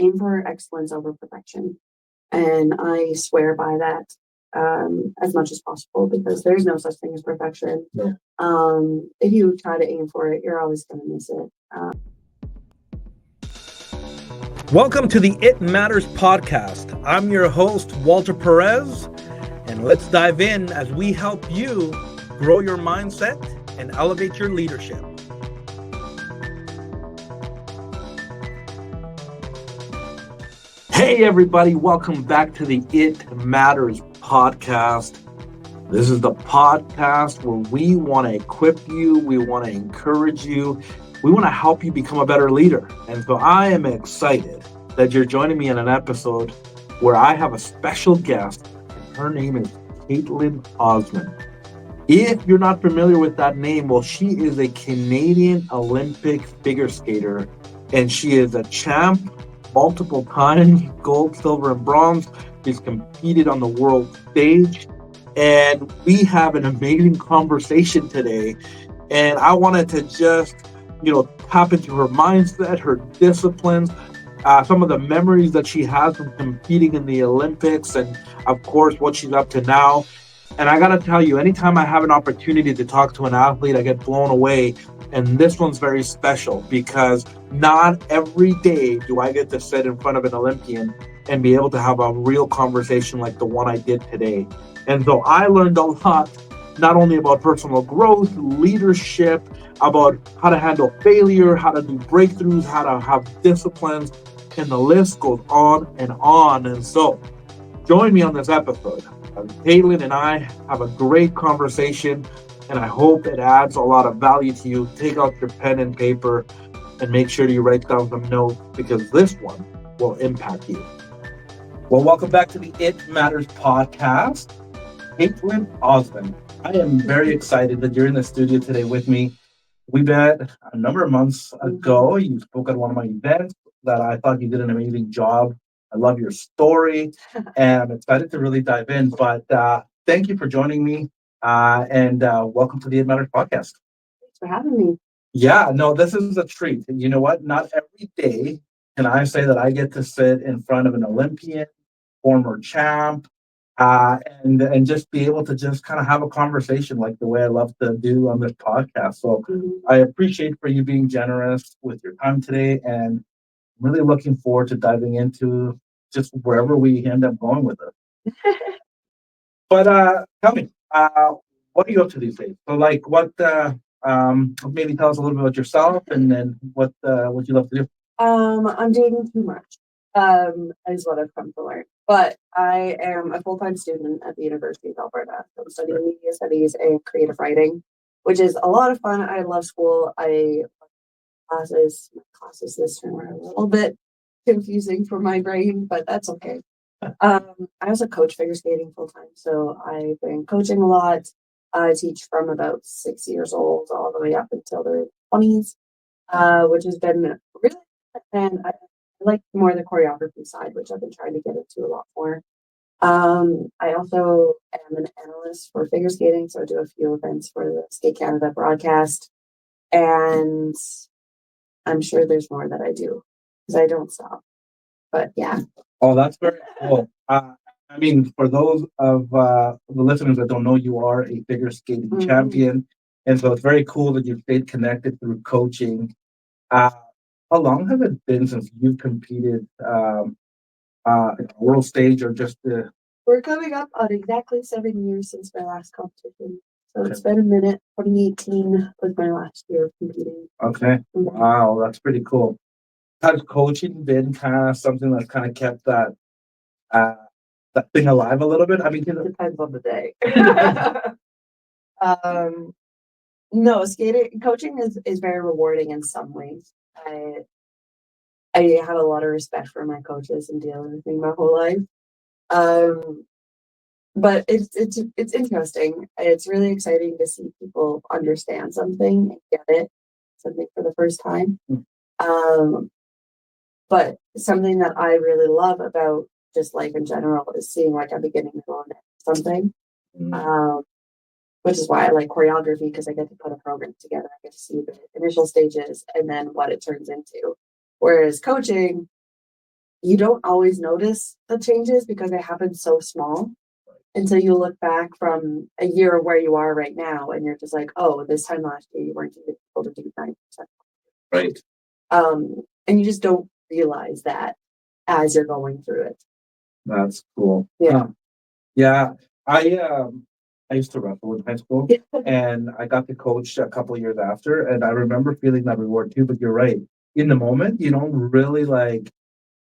aim for excellence over perfection. And I swear by that as much as possible, because there's no such thing as perfection. Yeah. If you try to aim for it, you're always going to miss it. Welcome to the It Matters podcast. I'm your host, Walter Perez, and let's dive in as we help you grow your mindset and elevate your leadership. Hey everybody, welcome back to the It Matters podcast. This is the podcast where we want to equip you, we want to encourage you, we want to help you become a better leader. And so I am excited that you're joining me in an episode where I have a special guest, and her name is Kaetlyn Osmond. If you're not familiar with that name, well, she is a Canadian Olympic figure skater, and she is a champ multiple times, gold, silver, and bronze. She's competed on the world stage, and we have an amazing conversation today. And I wanted to just, tap into her mindset, her disciplines, some of the memories that she has from competing in the Olympics, and of course, what she's up to now. And I got to tell you, anytime I have an opportunity to talk to an athlete, I get blown away. And this one's very special because not every day do I get to sit in front of an Olympian and be able to have a real conversation like the one I did today. And so I learned a lot, not only about personal growth, leadership, about how to handle failure, how to do breakthroughs, how to have disciplines, and the list goes on and on. And so join me on this episode. Kaetlyn and I have a great conversation, and I hope it adds a lot of value to you. Take out your pen and paper and make sure you write down some notes, because this one will impact you. Well, welcome back to the It Matters podcast. Kaetlyn Osmond. I am very excited that you're in the studio today with me. We met a number of months ago. You spoke at one of my events that I thought you did an amazing job. I love your story, and I'm excited to really dive in. But thank you for joining me, and welcome to the It Matters podcast. Thanks for having me. Yeah, no, this is a treat. And you know what? Not every day can I say that I get to sit in front of an Olympian, former champ, and just be able to just kind of have a conversation like the way I love to do on this podcast. So I appreciate for you being generous with your time today, and really looking forward to diving into just wherever we end up going with it. But tell me, what are you up to these days? So, like, what? Maybe tell us a little bit about yourself, and then what you love to do. I'm doing too much. Is what I've come to learn. But I am a full-time student at the University of Alberta. So I'm studying media studies and creative writing, which is a lot of fun. I love school. I classes this term are a little bit confusing for my brain, but that's okay. I also coach figure skating full time, so I've been coaching a lot. I teach from about 6 years old all the way up until their 20s, which has been really fun. And I like more the choreography side, which I've been trying to get into a lot more. I also am an analyst for figure skating, so I do a few events for the Skate Canada broadcast, and I'm sure there's more that I do because I don't stop. But yeah. Oh, that's very cool. I mean, for those of the listeners that don't know, you are a figure skating champion. And so it's very cool that you've stayed connected through coaching. How long has it been since you've competed world stage or just the... We're coming up on exactly 7 years since my last competition. So it's been a minute. 2018 was my last year of competing. Okay. Wow, that's pretty cool. Has coaching been kind of something that's kind of kept that thing alive a little bit? I mean, it depends on the day. No, coaching is very rewarding in some ways. I have a lot of respect for my coaches and dealing with me my whole life. But it's interesting. It's really exciting to see people understand something and get something for the first time. But something that I really love about just life in general is seeing like a beginning, middle, and end something. Which is why I like choreography, because I get to put a program together. I get to see the initial stages and then what it turns into. Whereas coaching, you don't always notice the changes because they happen so small until you look back from a year of where you are right now and you're just like, oh, this time last year you weren't even able to do 90%. Right. And you just don't realize that as you're going through it. That's cool. Yeah. Huh. Yeah. I used to wrestle in high school and I got to coach a couple of years after, and I remember feeling that reward too, but you're right. In the moment, you don't really like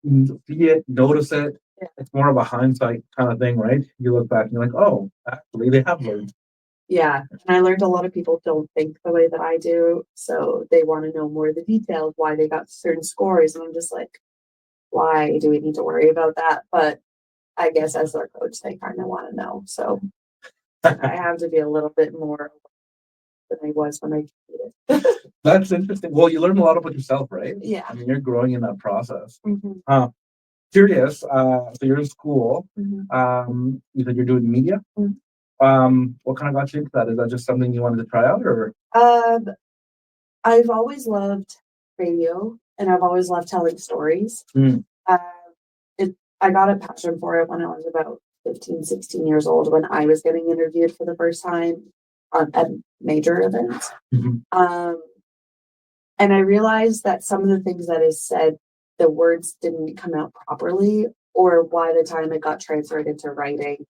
see it, notice it. Yeah. It's more of a hindsight kind of thing, right? You look back and you're like, oh, actually they have learned. Yeah. And I learned a lot of people don't think the way that I do. So they want to know more of the details, why they got certain scores. And I'm just like, why do we need to worry about that? But I guess as their coach, they kind of want to know. So I have to be a little bit more than I was when I competed. That's interesting. Well, you learn a lot about yourself, right? Yeah. I mean, you're growing in that process. Mm-hmm. Curious. So you're in school. Mm-hmm. You said you're doing media. What kind of got you into that? Is that just something you wanted to try out, or? I've always loved radio, and I've always loved telling stories. I got a passion for it when I was about 15, 16 years old, when I was getting interviewed for the first time at major events. And I realized that some of the things that is said, the words didn't come out properly, or by the time it got transferred into writing,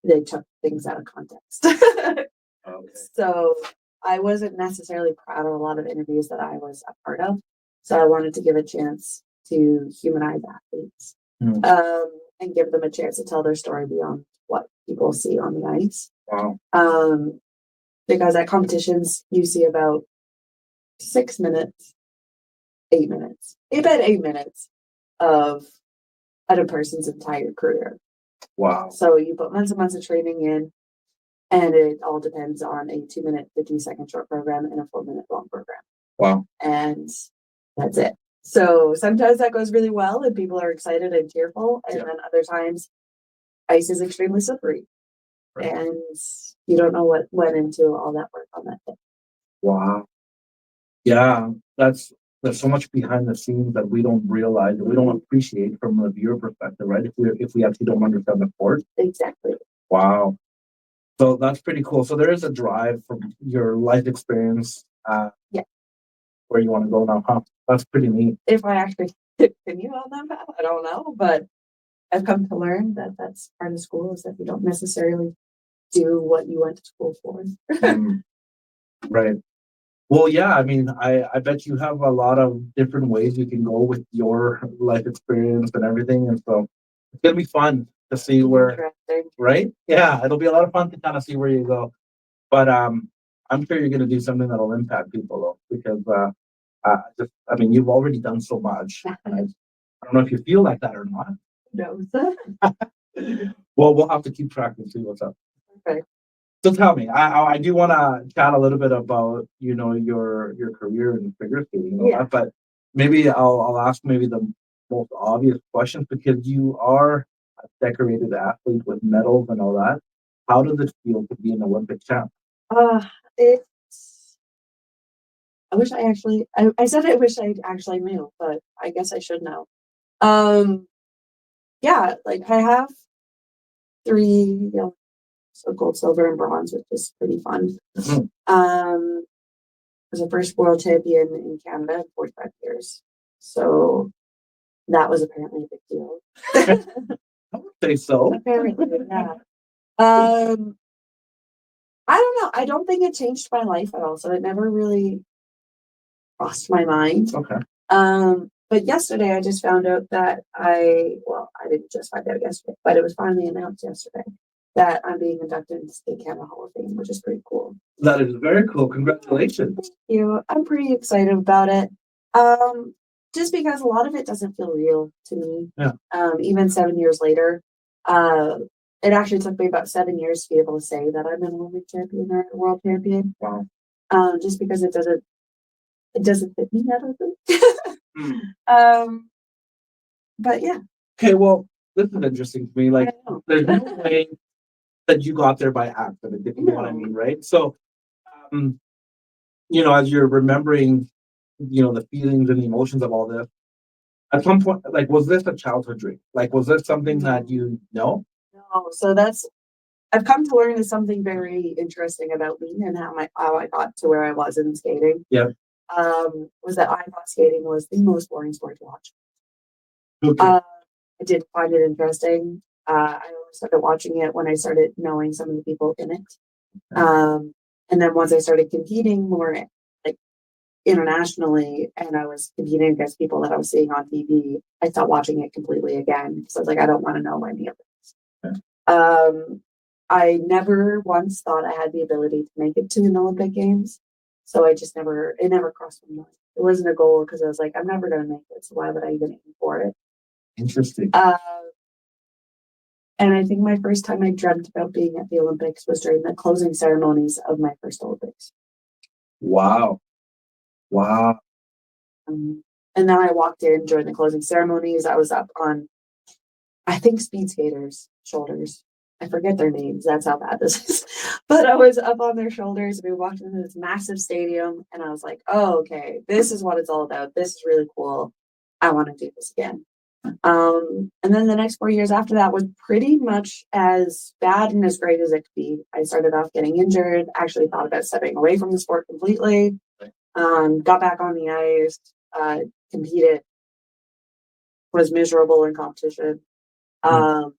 they took things out of context. Okay. So I wasn't necessarily proud of a lot of interviews that I was a part of. So I wanted to give a chance to humanize athletes and give them a chance to tell their story beyond what people see on the ice. Wow. Because at competitions, you see about 6 minutes, 8 minutes, about 8 minutes of a person's entire career. Wow. So you put months and months of training in, and it all depends on a 2-minute, 50-second short program and a 4-minute long program. Wow. And that's it. So sometimes that goes really well and people are excited and cheerful. And then other times, ice is extremely slippery. Right. And you don't know what went into all that work on that day. Wow. Yeah, there's so much behind the scenes that we don't realize, that we don't appreciate from a viewer perspective, right? If we actually don't understand the sport. Exactly. Wow. So that's pretty cool. So there is a drive from your life experience where you want to go now, huh? That's pretty neat. If I actually continue on that path, I don't know. But I've come to learn that that's part of school, is that you don't necessarily do what you went to school for. Right. Well, yeah, I mean, I bet you have a lot of different ways you can go with your life experience and everything. And so it's going to be fun to see where, right? Yeah, it'll be a lot of fun to kind of see where you go. But I'm sure you're going to do something that'll impact people, though, because I mean, you've already done so much. I don't know if you feel like that or not. No. Well, we'll have to keep track and see what's up. Okay. So tell me, I do want to chat a little bit about, you know, your career in figure skating, that, but maybe I'll ask maybe the most obvious questions, because you are a decorated athlete with medals and all that. How does it feel to be an Olympic champ? I wish I actually, I said I wish I actually knew, but I guess I should know. Yeah, like I have 3, so gold, silver, and bronze, which is pretty fun. I was the first world champion in Canada in 45 years. So that was apparently a big deal. I would say so. Apparently, yeah. I don't know. I don't think it changed my life at all. So it never really crossed my mind. Okay. But yesterday I just found out that I didn't just find out yesterday, but it was finally announced yesterday that I'm being inducted into the Canada Hall of Fame, which is pretty cool. That is very cool. Congratulations. Thank you. I'm pretty excited about it. Just because a lot of it doesn't feel real to me. Yeah. Even 7 years later. It actually took me about 7 years to be able to say that I'm an Olympic champion or a world champion. Wow. Just because it doesn't fit me, I don't think. But yeah. Okay, well, this is interesting to me. Like, there's no way that you got there by accident, if you know what I mean, right? So, you know, as you're remembering, you know, the feelings and the emotions of all this, At some point, like, was this a childhood dream? Like, was this something that you know? No, so I've come to learn is something very interesting about me and how I got to where I was in skating. Yeah. Was that I thought skating was the most boring sport to watch. Okay. I did find it interesting. I only started watching it when I started knowing some of the people in it. And then once I started competing more like internationally and I was competing against people that I was seeing on TV, I stopped watching it completely again. So I was like, I don't want to know any of this. Okay. I never once thought I had the ability to make it to an Olympic Games. So it never crossed my mind. It wasn't a goal because I was like, I'm never going to make it. So why would I even aim for it? Interesting. And I think my first time I dreamt about being at the Olympics was during the closing ceremonies of my first Olympics. Wow. Wow. And then I walked in during the closing ceremonies. I was up on, I think, speed skaters' shoulders. I forget their names. That's how bad this is. But I was up on their shoulders. We walked into this massive stadium, and I was like, oh, okay, this is what it's all about. This is really cool. I want to do this again. And then the next 4 years after that was pretty much as bad and as great as it could be. I started off getting injured, actually thought about stepping away from the sport completely, got back on the ice, competed, was miserable in competition. So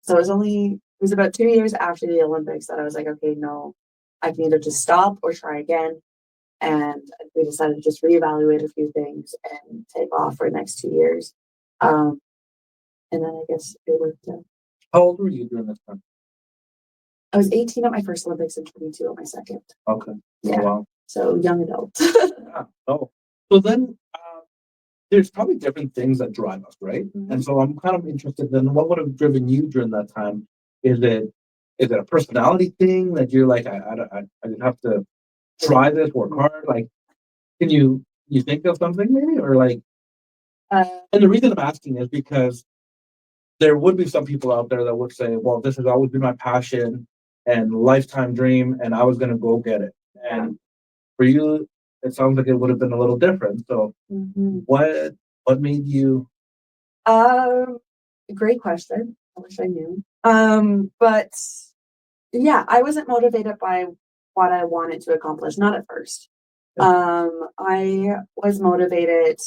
it was about 2 years after the Olympics that I was like, okay, no, I can either just stop or try again. And we decided to just reevaluate a few things and take off for the next 2 years. And then I guess it worked out. How old were you during this time? I was 18 at my first Olympics and 22 at my second. Okay. Yeah. Oh, wow. So young adult. Yeah. Oh. So then there's probably different things that drive us, right? Mm-hmm. And so I'm kind of interested in what would have driven you during that time. Is it a personality thing that you're like, I just have to try this, work hard? Like, can you think of something maybe, or like? And the reason I'm asking is because there would be some people out there that would say, well, this has always been my passion and lifetime dream, and I was going to go get it. And for you, it sounds like it would have been a little different. So what made you? Great question. I wish I knew. But yeah, I wasn't motivated by what I wanted to accomplish, not at first. I was motivated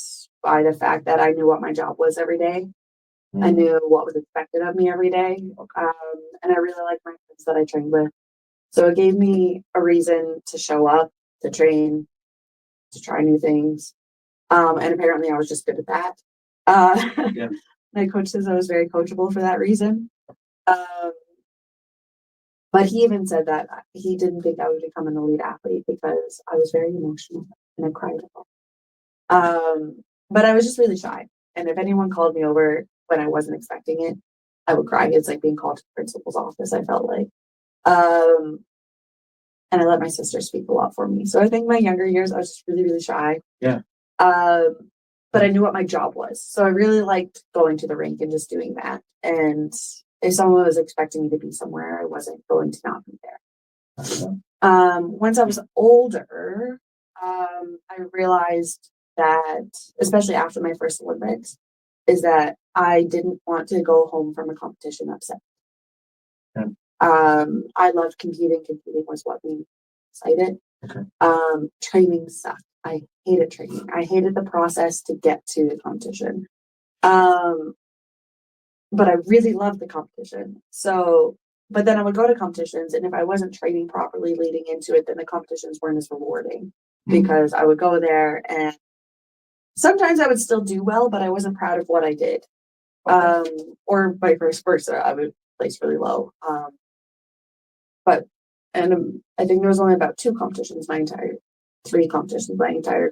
by the fact that I knew what my job was every day. I knew what was expected of me every day. And I really liked my friends that I trained with. So it gave me a reason to show up, to train, to try new things. And apparently I was just good at that. My coach says I was very coachable for that reason. But he even said that he didn't think I would become an elite athlete because I was very emotional and I cried a lot. But I was just really shy. And if anyone called me over when I wasn't expecting it, I would cry. It's like being called to the principal's office, I felt like. And I let my sister speak a lot for me. So I think my younger years, I was just really, really shy. Yeah. But I knew what my job was. So I really liked going to the rink and just doing that. And if someone was expecting me to be somewhere, I wasn't going to not be there. Once I was older, I realized that, especially after my first Olympics, is that I didn't want to go home from a competition upset. Yeah. I loved competing. Competing was what made me excited. Okay. Training sucked. I hated training. I hated the process to get to the competition. But I really loved the competition. So, but then I would go to competitions, and if I wasn't training properly leading into it, then the competitions weren't as rewarding because I would go there and sometimes I would still do well, but I wasn't proud of what I did. Or vice versa, I would place really low. And I think there was only about 3 competitions my entire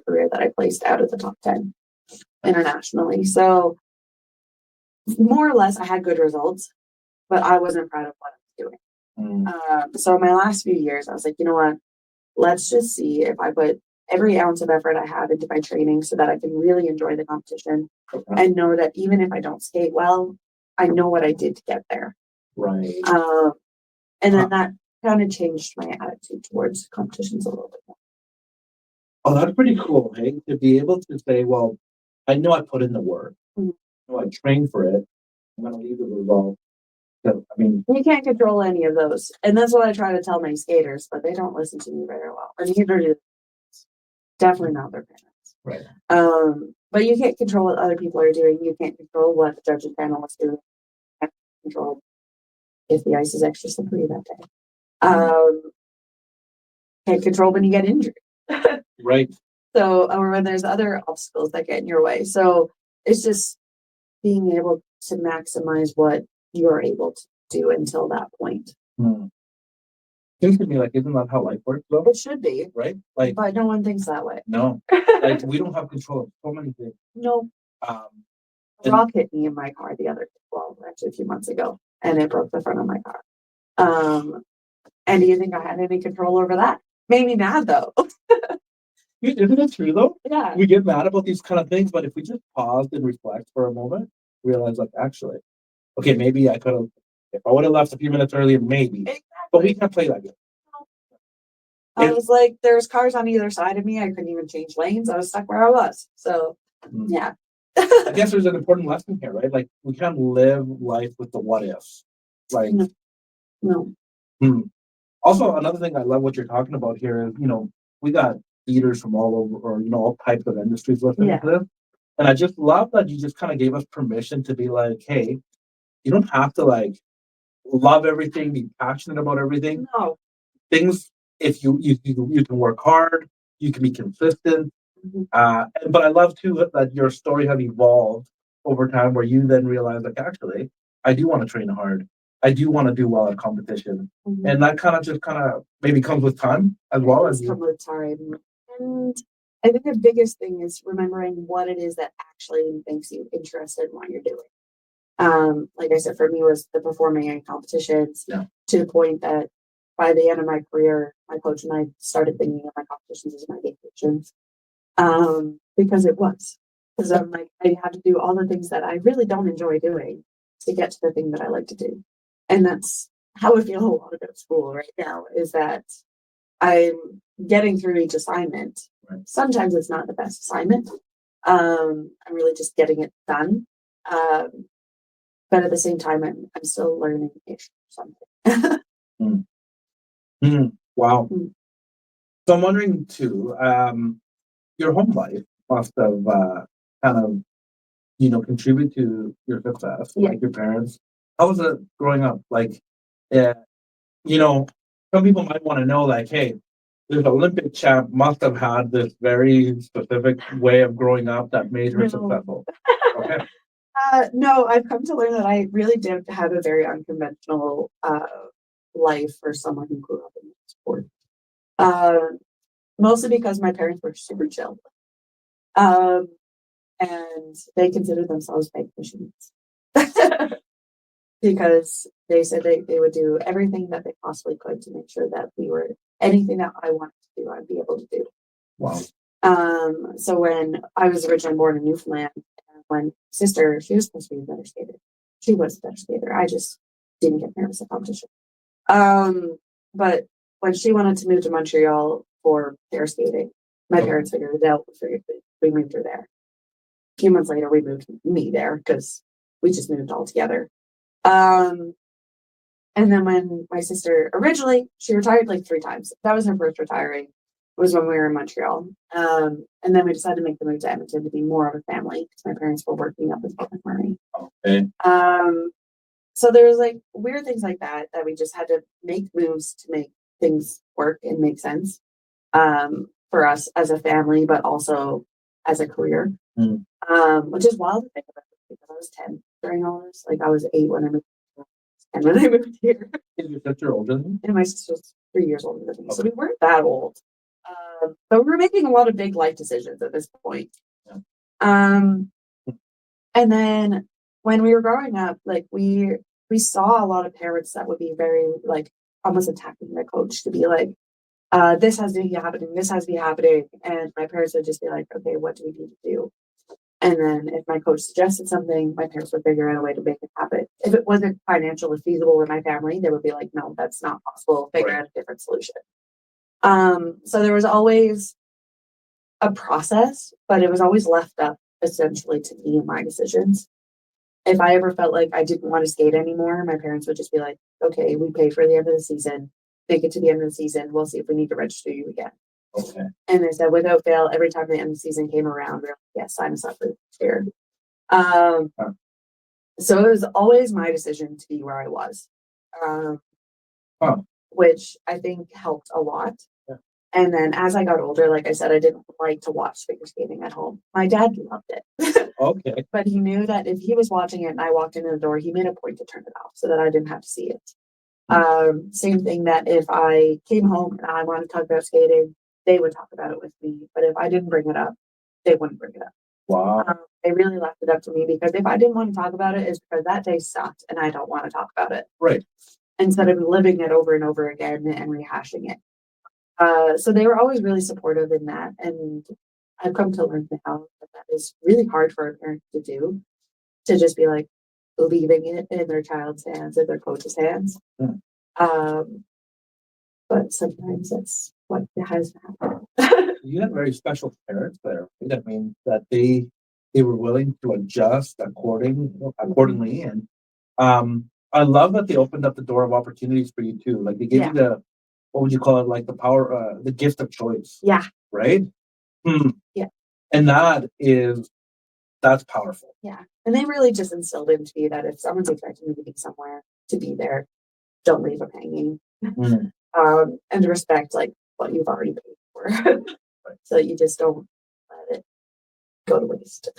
career that I placed out of the top 10 internationally. So more or less I had good results, but I wasn't proud of what I was doing. So in my last few years, I was like, you know what? Let's just see if I put every ounce of effort I have into my training so that I can really enjoy the competition and know that even if I don't skate well, I know what I did to get there. Right. And then that kind of changed my attitude towards competitions a little bit more. Oh, that's pretty cool, hey? To be able to say, well, I know I put in the work. Mhm. I train for it. I'm going to leave the result. So, I mean, You can't control any of those. And that's what I try to tell my skaters, but they don't listen to me very well. And neither do definitely not their parents. right. But you can't control what other people are doing. You can't control what the judging panel is doing. You can't control if the ice is extra slippery that day. Can't control when you get injured. Right. So, or when there's other obstacles that get in your way. So it's just being able to maximize what you're able to do until that point. Seems to me like, isn't that how life works though? It should be. Right? Like, but no one thinks that way. No. Like, we don't have control of so many things. No. Um, A rock hit me in my car actually a few months ago, and it broke the front of my car. And do you think I had any control over that? Made me mad though. Isn't it true though? Yeah. We get mad about these kind of things, but if we just paused and reflect for a moment, realize like, actually, okay, maybe I could have, if I would have left a few minutes earlier, maybe. Exactly. But we can't play that game. I was like, there's cars on either side of me. I couldn't even change lanes. I was stuck where I was. So, yeah. I guess there's an important lesson here, right? Like, we can't live life with the what ifs. Like, no. Also, another thing I love what you're talking about here is, we got leaders from all over, or, all types of industries listening to this. And I just love that you just kind of gave us permission to be like, hey, you don't have to like love everything, be passionate about everything. No. Things, if you can work hard, you can be consistent. But I love too that your story have evolved over time, where you then realize like, actually, I do want to train hard. I do want to do well at competition, and that kind of maybe comes with time as well as come with time. And I think the biggest thing is remembering what it is that actually makes you interested in what you're doing. Like I said, for me, was the performing in competitions to the point that by the end of my career, my coach and I started thinking of my competitions as my vacations. Because I'm like, I have to do all the things that I really don't enjoy doing to get to the thing that I like to do. And that's how I feel a lot about school right now, is that I'm getting through each assignment. Right. Sometimes it's not the best assignment. I'm really just getting it done. But at the same time, I'm still learning something. Wow. So I'm wondering too, your home life must have kind of, contribute to your success, like your parents. How was it growing up? Like, some people might want to know, like, hey, this Olympic champ must have had this very specific way of growing up that made her successful. Okay. No, I've come to learn that I really did have a very unconventional life for someone who grew up in sport. Mostly because my parents were super chill. And they considered themselves bank machines. Because they said they would do everything that they possibly could to make sure that we were anything that I wanted to do, I'd be able to do. Wow. So when I was originally born in Newfoundland, when sister, she was supposed to be a better skater. She was a better skater. I just didn't get nervous at competition. But when she wanted to move to Montreal for air skating, my parents figured it out. We moved her there. A few months later, we moved me there because we just moved all together. And then when my sister originally, she retired like 3 times. That was her first retiring. Was when we were in Montreal. And then we decided to make the move to Edmonton to be more of a family because my parents were working up in Fort McMurray. Okay. So there was like weird things like that we just had to make moves to make things work and make sense for us as a family, but also as a career. Which is wild to think about because I was 10 during all this. Like I was 8 when I moved here, and when I moved here. Is your sister older than you? And my sister's 3 years older than me, so we weren't that old. But we were making a lot of big life decisions at this point. And then when we were growing up, like we saw a lot of parents that would be very like almost attacking the coach to be like, this has to be happening, this has to be happening. And my parents would just be like, okay, what do we need to do? And then if my coach suggested something, my parents would figure out a way to make it happen. If it wasn't financially feasible with my family, they would be like, no, that's not possible. Figure out a different solution. So there was always a process, but it was always left up essentially to me and my decisions. If I ever felt like I didn't want to skate anymore, my parents would just be like, okay, we pay for the end of the season, make it to the end of the season. We'll see if we need to register you again. Okay. And they said, without fail, every time the end of the season came around, they're like, yes, sign us up for this year. So it was always my decision to be where I was, which I think helped a lot. Yeah. And then as I got older, like I said, I didn't like to watch figure skating at home. My dad loved it. Okay. But he knew that if he was watching it and I walked into the door, he made a point to turn it off so that I didn't have to see it. Same thing that if I came home and I wanted to talk about skating, they would talk about it with me. But if I didn't bring it up, they wouldn't bring it up. Wow. They really left it up to me because if I didn't want to talk about it, it's because that day sucked and I don't want to talk about it. Right. Instead of living it over and over again and rehashing it. So they were always really supportive in that. And I've come to learn now that is really hard for a parent to do, to just be like leaving it in their child's hands and their coach's hands. Yeah. But sometimes that's what has happened. You had very special parents there. Right? I mean, that they were willing to adjust accordingly, and I love that they opened up the door of opportunities for you too. Like they gave you the, what would you call it? Like the power, the gift of choice. Yeah. Right. Yeah. And that's powerful. Yeah. And they really just instilled into me that if someone's expecting you to be somewhere, to be there, don't leave them hanging. And to respect like what you've already paid for. So you just don't let it go to waste.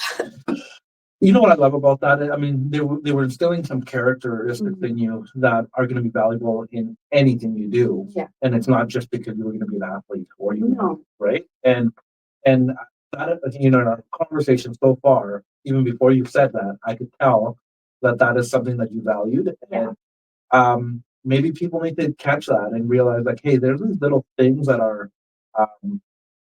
You know what I love about that? I mean, they were instilling some characteristics in you that are going to be valuable in anything you do. Yeah. And it's not just because you were going to be an athlete or you No. Right? And that, in our conversation so far, even before you said that, I could tell that is something that you valued. Yeah. And maybe people need to catch that and realize like, hey, there's these little things that are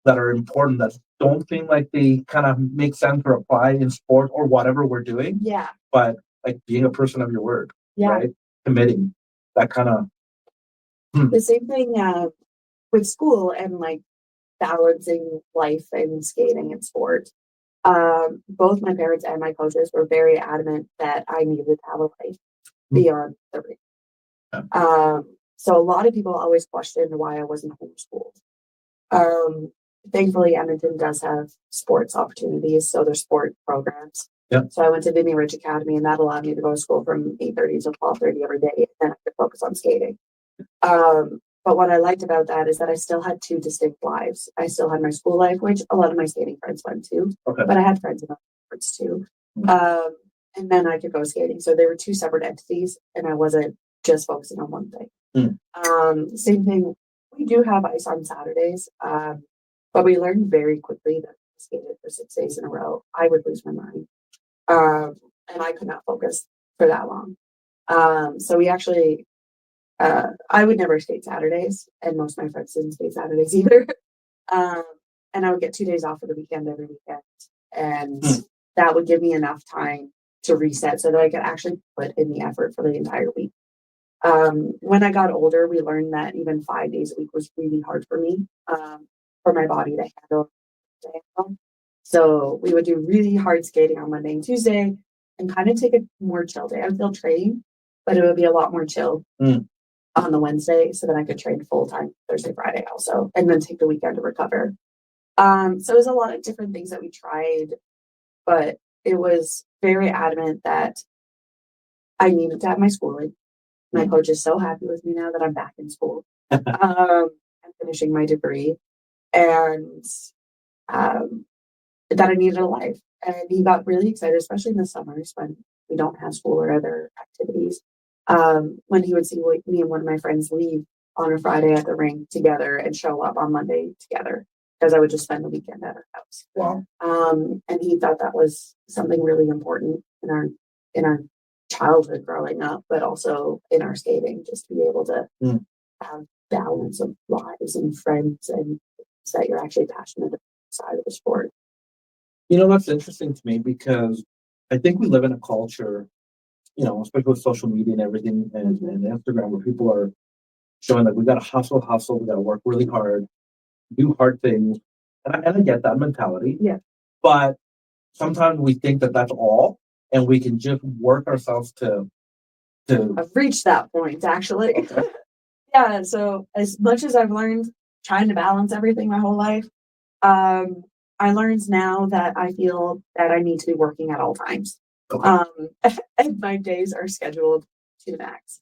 important that don't seem like they kind of make sense or apply in sport or whatever we're doing. Yeah. But like being a person of your word, Yeah. right? Committing, that kind of. The same thing with school and like balancing life and skating and sport. Both my parents and my coaches were very adamant that I needed to have a life beyond the ring. Yeah. So a lot of people always questioned why I wasn't homeschooled. Thankfully, Edmonton does have sports opportunities, so there's sport programs. Yeah. So I went to Vimy Ridge Academy, and that allowed me to go to school from 8:30 to 12:30 every day, and then I could focus on skating. But what I liked about that is that I still had two distinct lives. I still had my school life, which a lot of my skating friends went to, but I had friends in other sports too. And then I could go skating. So they were two separate entities, and I wasn't just focusing on one thing. Same thing. We do have ice on Saturdays, but we learned very quickly that if I skated for 6 days in a row, I would lose my mind. And I could not focus for that long. So we actually, I would never skate Saturdays, and most of my friends didn't skate Saturdays either. And I would get 2 days off of the weekend every weekend. And that would give me enough time to reset so that I could actually put in the effort for the entire week. When I got older, we learned that even 5 days a week was really hard for me, for my body to handle. So we would do really hard skating on Monday and Tuesday and kind of take a more chill day. I would still train, but it would be a lot more chill on the Wednesday so that I could train full time Thursday, Friday also, and then take the weekend to recover. So it was a lot of different things that we tried, but it was very adamant that I needed to have my schooling. My coach is so happy with me now that I'm back in school. I'm finishing my degree, and that I needed a life. And he got really excited, especially in the summers when we don't have school or other activities. When he would see me and one of my friends leave on a Friday at the rink together and show up on Monday together, because I would just spend the weekend at our house. Wow. And he thought that was something really important in our childhood growing up, but also in our skating, just to be able to have balance of lives and friends and that you're actually passionate about the side of the sport. You know, that's interesting to me because I think we live in a culture, you know, especially with social media and everything and Instagram, where people are showing that we got to hustle, we got to work really hard, do hard things. And I get that mentality. Yeah. But sometimes we think that that's all, and we can just work ourselves to. I've reached that point, actually. Okay. Yeah, so as much as I've learned trying to balance everything my whole life, um, I learned now that I feel that I need to be working at all times. Okay. And my days are scheduled to the max.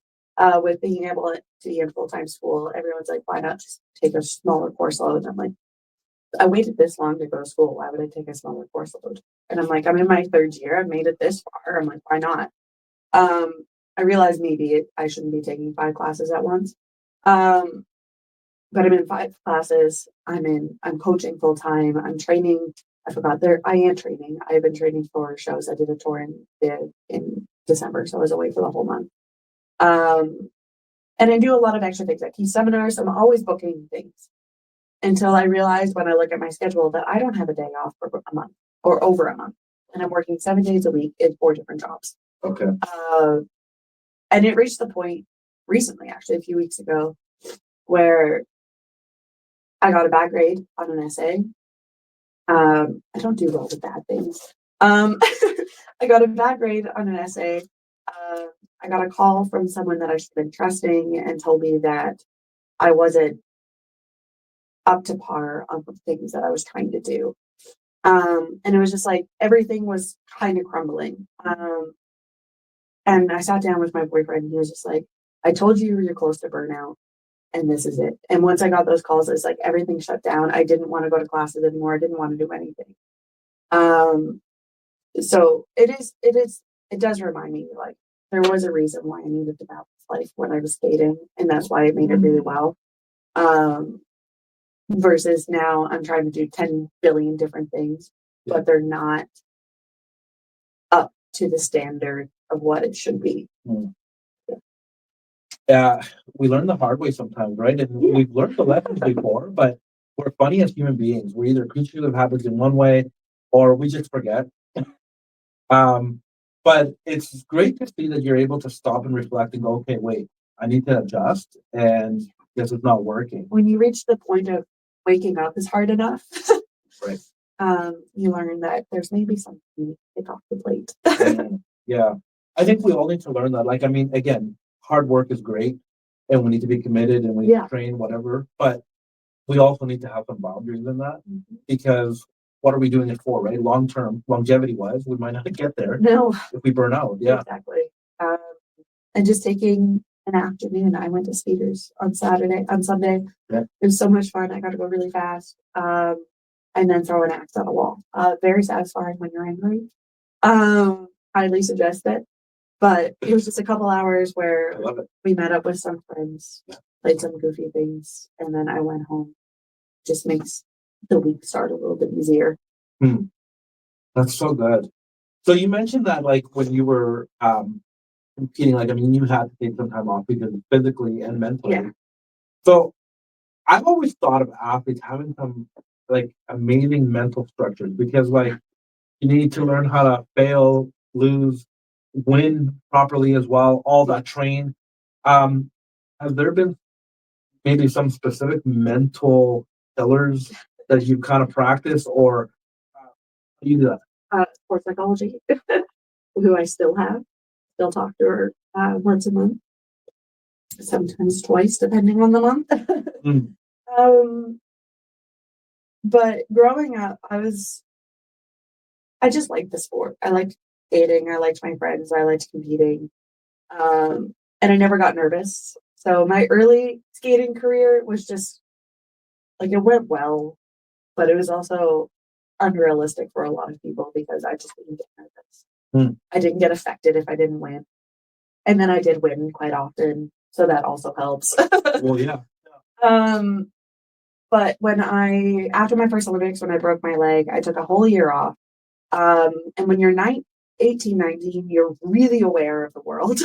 With being able to be in full-time school, everyone's like, why not just take a smaller course load? And I'm like, I waited this long to go to school. Why would I take a smaller course load? And I'm like, I'm in my third year. I've made it this far. I'm like, why not? Um, I realized maybe I shouldn't be taking 5 classes at once. Um, but I'm in 5 classes. I'm coaching full time. I'm training. I forgot there. I am training. I've been training for shows. I did a tour in December, so I was away for the whole month. And I do a lot of extra things. I teach seminars. I'm always booking things until I realized when I look at my schedule that I don't have a day off for a month or over a month, and I'm working 7 days a week in 4 different jobs. Okay. And it reached the point recently, actually, a few weeks ago, where I got a bad grade on an essay. I don't do well with bad things. I got a bad grade on an essay. I got a call from someone that I should have been trusting and told me that I wasn't up to par on the things that I was trying to do. And it was just like everything was kind of crumbling. And I sat down with my boyfriend and he was just like, I told you you're close to burnout and this is it. And once I got those calls, it's like everything shut down. I didn't want to go to classes anymore. I didn't want to do anything. So it does remind me like there was a reason why I needed to balance life when I was skating, and that's why I made it really well. Versus now I'm trying to do 10 billion different things, but they're not up to the standard of what it should be. Yeah, we learn the hard way sometimes, right? And we've learned the lessons before, but we're funny as human beings. We're either creatures of habits in one way, or we just forget. But it's great to see that you're able to stop and reflect and go, okay, wait, I need to adjust, and this is not working. When you reach the point of waking up is hard enough, Right. you learn that there's maybe something you need to take off the plate. Yeah, I think we all need to learn that. Like, I mean, again, hard work is great, and we need to be committed and we need to train, whatever. But we also need to have some boundaries in that because what are we doing it for, right? Long term, longevity wise, we might not get there. No, if we burn out. Yeah, exactly. And just taking an afternoon, I went to Speeders on Sunday. Yeah. It was so much fun. I got to go really fast. And then throw an axe on a wall. Very satisfying when you're angry. Highly suggest it. But it was just a couple hours where we met up with some friends, played some goofy things, and then I went home. Just makes the week start a little bit easier. That's so good. So you mentioned that like when you were competing, like I mean, you had to take some time off because physically and mentally. Yeah. So I've always thought of athletes having some like amazing mental structures because like you need to learn how to fail, lose, win properly as well, all that train. Have there been maybe some specific mental pillars that you kind of practice or how do you do that? Sports psychology, who I still still talk to her once a month, sometimes twice, depending on the month. But growing up, I just liked the sport. I liked skating. I liked my friends. I liked competing. And I never got nervous. So my early skating career was just like it went well, but it was also unrealistic for a lot of people because I just didn't get nervous. I didn't get affected if I didn't win. And then I did win quite often. So that also helps. Well, yeah. But after my first Olympics, when I broke my leg, I took a whole year off. And when you're 18, 19, you're really aware of the world.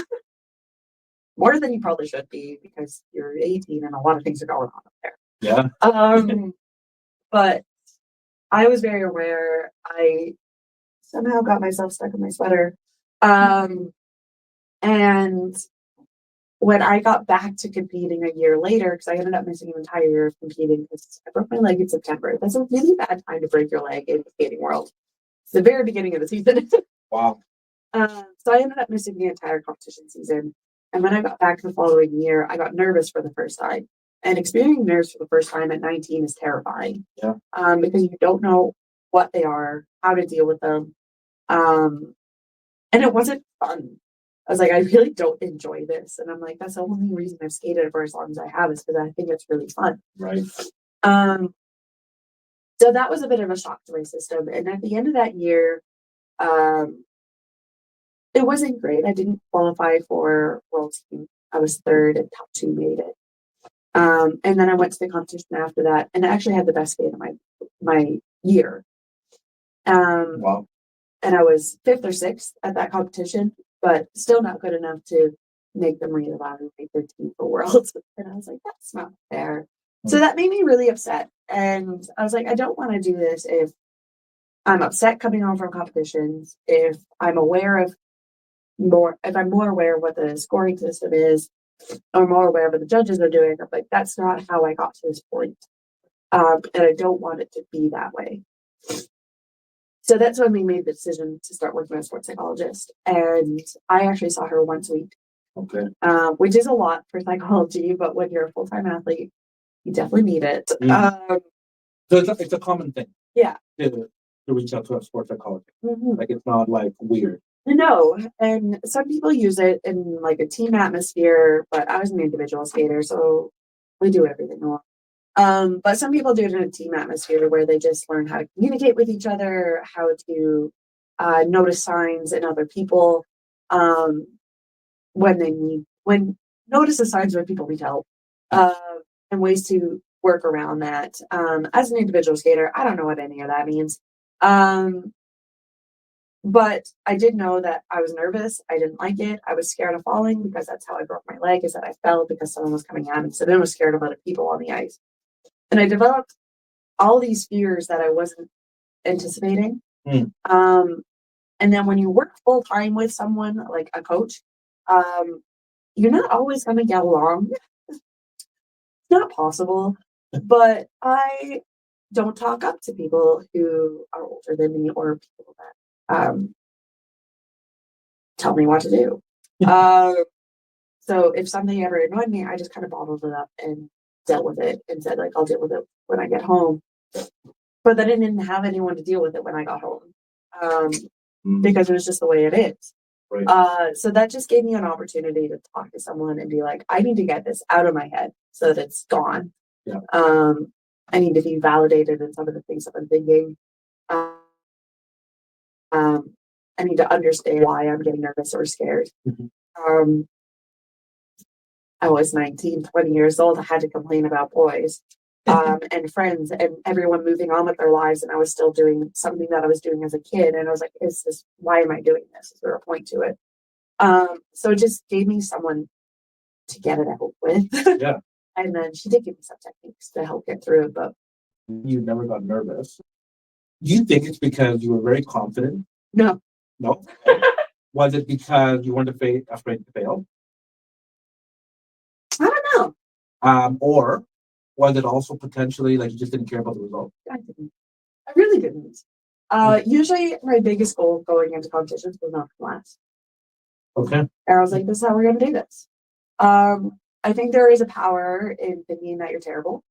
More than you probably should be because you're 18 and a lot of things are going on up there. Yeah. But I was very aware. I somehow got myself stuck in my sweater. And when I got back to competing a year later, because I ended up missing an entire year of competing because I broke my leg in September. That's a really bad time to break your leg in the skating world. It's the very beginning of the season. Wow. So I ended up missing the entire competition season. And when I got back the following year, I got nervous for the first time. And experiencing nerves for the first time at 19 is terrifying. Yeah. Because you don't know what they are, how to deal with them. And it wasn't fun. I was like, I really don't enjoy this. And I'm like, that's the only reason I've skated for as long as I have is because I think it's really fun. Right. So that was a bit of a shock to my system. And at the end of that year, it wasn't great. I didn't qualify for world team. I was third and top 2 made it. And then I went to the competition after that and I actually had the best skate of my year. Wow. And I was 5th or 6th at that competition, but still not good enough to make them reevaluate their team for worlds. And I was like, that's not fair. So that made me really upset. And I was like, I don't want to do this if I'm upset coming home from competitions, if I'm aware of if I'm more aware of what the scoring system is, or more aware of what the judges are doing. I'm like, that's not how I got to this point. And I don't want it to be that way. So that's when we made the decision to start working with a sports psychologist. And I actually saw her once a week. Okay. Which is a lot for psychology, but when you're a full-time athlete, you definitely need it. So it's a common thing. Yeah. To reach out to a sports psychologist. Mm-hmm. Like it's not like weird. No, and some people use it in like a team atmosphere, but I was an individual skater, so we do everything alone. But some people do it in a team atmosphere where they just learn how to communicate with each other, how to notice signs in other people, notice the signs when people need help, and ways to work around that. As an individual skater, I don't know what any of that means. But I did know that I was nervous. I didn't like it. I was scared of falling because that's how I broke my leg, is that I fell because someone was coming at me. So then I was scared of other people on the ice. And I developed all these fears that I wasn't anticipating. And then when you work full time with someone like a coach, you're not always going to get along. It's not possible. But I don't talk up to people who are older than me or people that tell me what to do. So if something ever annoyed me, I just kind of bottled it up and dealt with it and said, like, I'll deal with it when I get home. But then I didn't have anyone to deal with it when I got home, because it was just the way it is. Right. So that just gave me an opportunity to talk to someone and be like, I need to get this out of my head so that it's gone. Yeah. I need to be validated in some of the things that I'm thinking. I need to understand why I'm getting nervous or scared. Mm-hmm. I was 19, 20 years old. I had to complain about boys and friends and everyone moving on with their lives. And I was still doing something that I was doing as a kid. And I was like, why am I doing this? Is there a point to it? So it just gave me someone to get it out with. Yeah. And then she did give me some techniques to help get through it. But you never got nervous. Do you think it's because you were very confident? No. No? Was it because you weren't afraid to fail? I don't know. Or was it also potentially like you just didn't care about the result? I didn't. I really didn't. Usually my biggest goal going into competitions was not to last. Okay. And I was like, this is how we're going to do this. I think there is a power in thinking that you're terrible.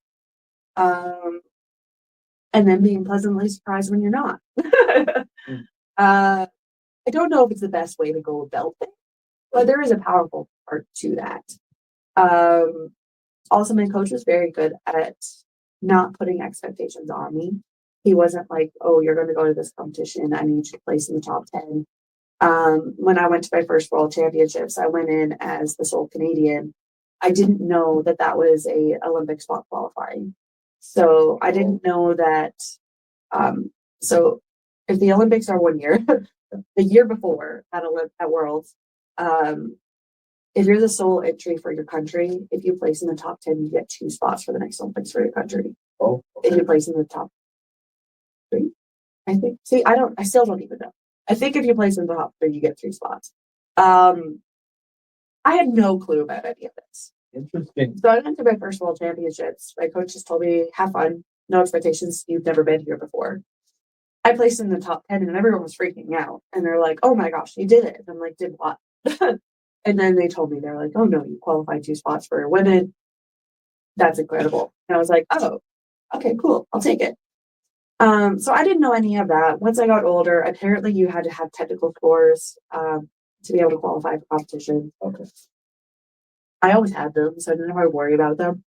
And then being pleasantly surprised when you're not. I don't know if it's the best way to go about it, but there is a powerful part to that. Also, my coach was very good at not putting expectations on me. He wasn't like, oh, you're going to go to this competition. I need you to place in the top 10. When I went to my first World Championships, I went in as the sole Canadian. I didn't know that that was a Olympic spot qualifying. So I didn't know that. So if the Olympics are 1 year, the year before at Worlds, if you're the sole entry for your country, if you place in the top 10, you get 2 spots for the next Olympics for your country. Oh, okay. If you place in the top 3, I think. See, I still don't even know. I think if you place in the top 3, you get 3 spots. I had no clue about any of this. Interesting. So I went to my first World Championships. My coach just told me, have fun, no expectations. You've never been here before. I placed in the top 10 and everyone was freaking out. And they're like, oh my gosh, you did it. And I'm like, did what? And then they told me, they're like, oh no, you qualified 2 spots for women. That's incredible. And I was like, oh, okay, cool. I'll take it. So I didn't know any of that. Once I got older, apparently you had to have technical scores to be able to qualify for competition. Okay. I always had them, so I didn't have to worry about them.